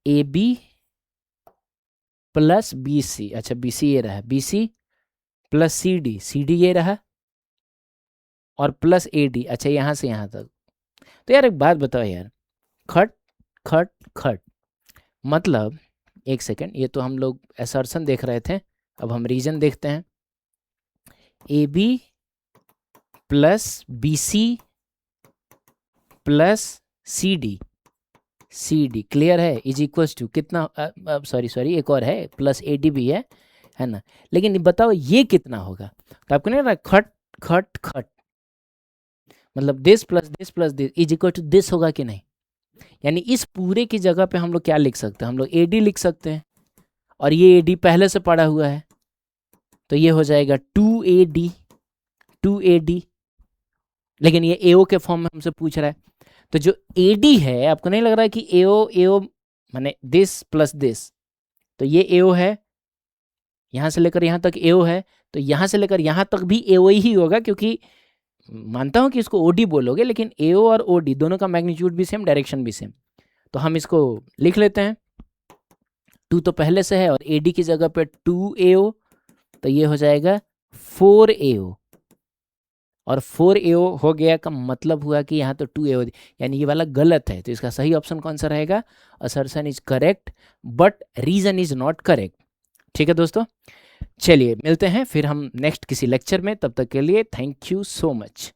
AB प्लस BC, अच्छा BC ये रहा, BC प्लस CD ये रहा, और प्लस AD, अच्छा यहाँ से यहाँ तक। तो यार एक बात बताओ यार, खट खट खट, मतलब एक सेकेंड, ये तो हम लोग असर्शन देख रहे थे, अब हम रीजन देखते हैं। AB plus BC plus C D clear है, इज इक्वल्स टू कितना, सॉरी एक और है, प्लस ए डी भी है ना। लेकिन बताओ ये कितना होगा, तो आपको नहीं लग रहा खट खट खट, मतलब this plus this is equal to this होगा कि नहीं। यानी इस पूरे की जगह पे हम लोग क्या लिख सकते हैं, हम लोग ए डी लिख सकते हैं, और ये ए डी पहले से पड़ा हुआ है, तो ये हो जाएगा 2AD, लेकिन ये AO के फॉर्म में हमसे पूछ रहा है। तो जो AD है, आपको नहीं लग रहा है कि AO माने दिस प्लस दिस, तो ये AO है, यहाँ से लेकर यहाँ तक AO है, तो यहाँ से लेकर यहाँ तक भी AO ही होगा, क्योंकि मानता हूँ कि इसको OD बोलोगे, लेकिन AO और OD दोनों का मैग्नीट्यूड भी सेम, डायरेक्शन भी सेम। तो हम इसको लिख लेते हैं, 2 तो पहले से है, और AD की जगह पे 2AO, तो ये हो जाएगा 4AO, और 4AO हो गया का मतलब हुआ कि यहाँ तो 2AO, यानी ये वाला गलत है, तो इसका सही ऑप्शन कौन सा रहेगा, assertion is correct but reason is not correct. ठीक है दोस्तों, चलिए मिलते हैं फिर हम नेक्स्ट किसी लेक्चर में, तब तक के लिए थैंक यू सो मच।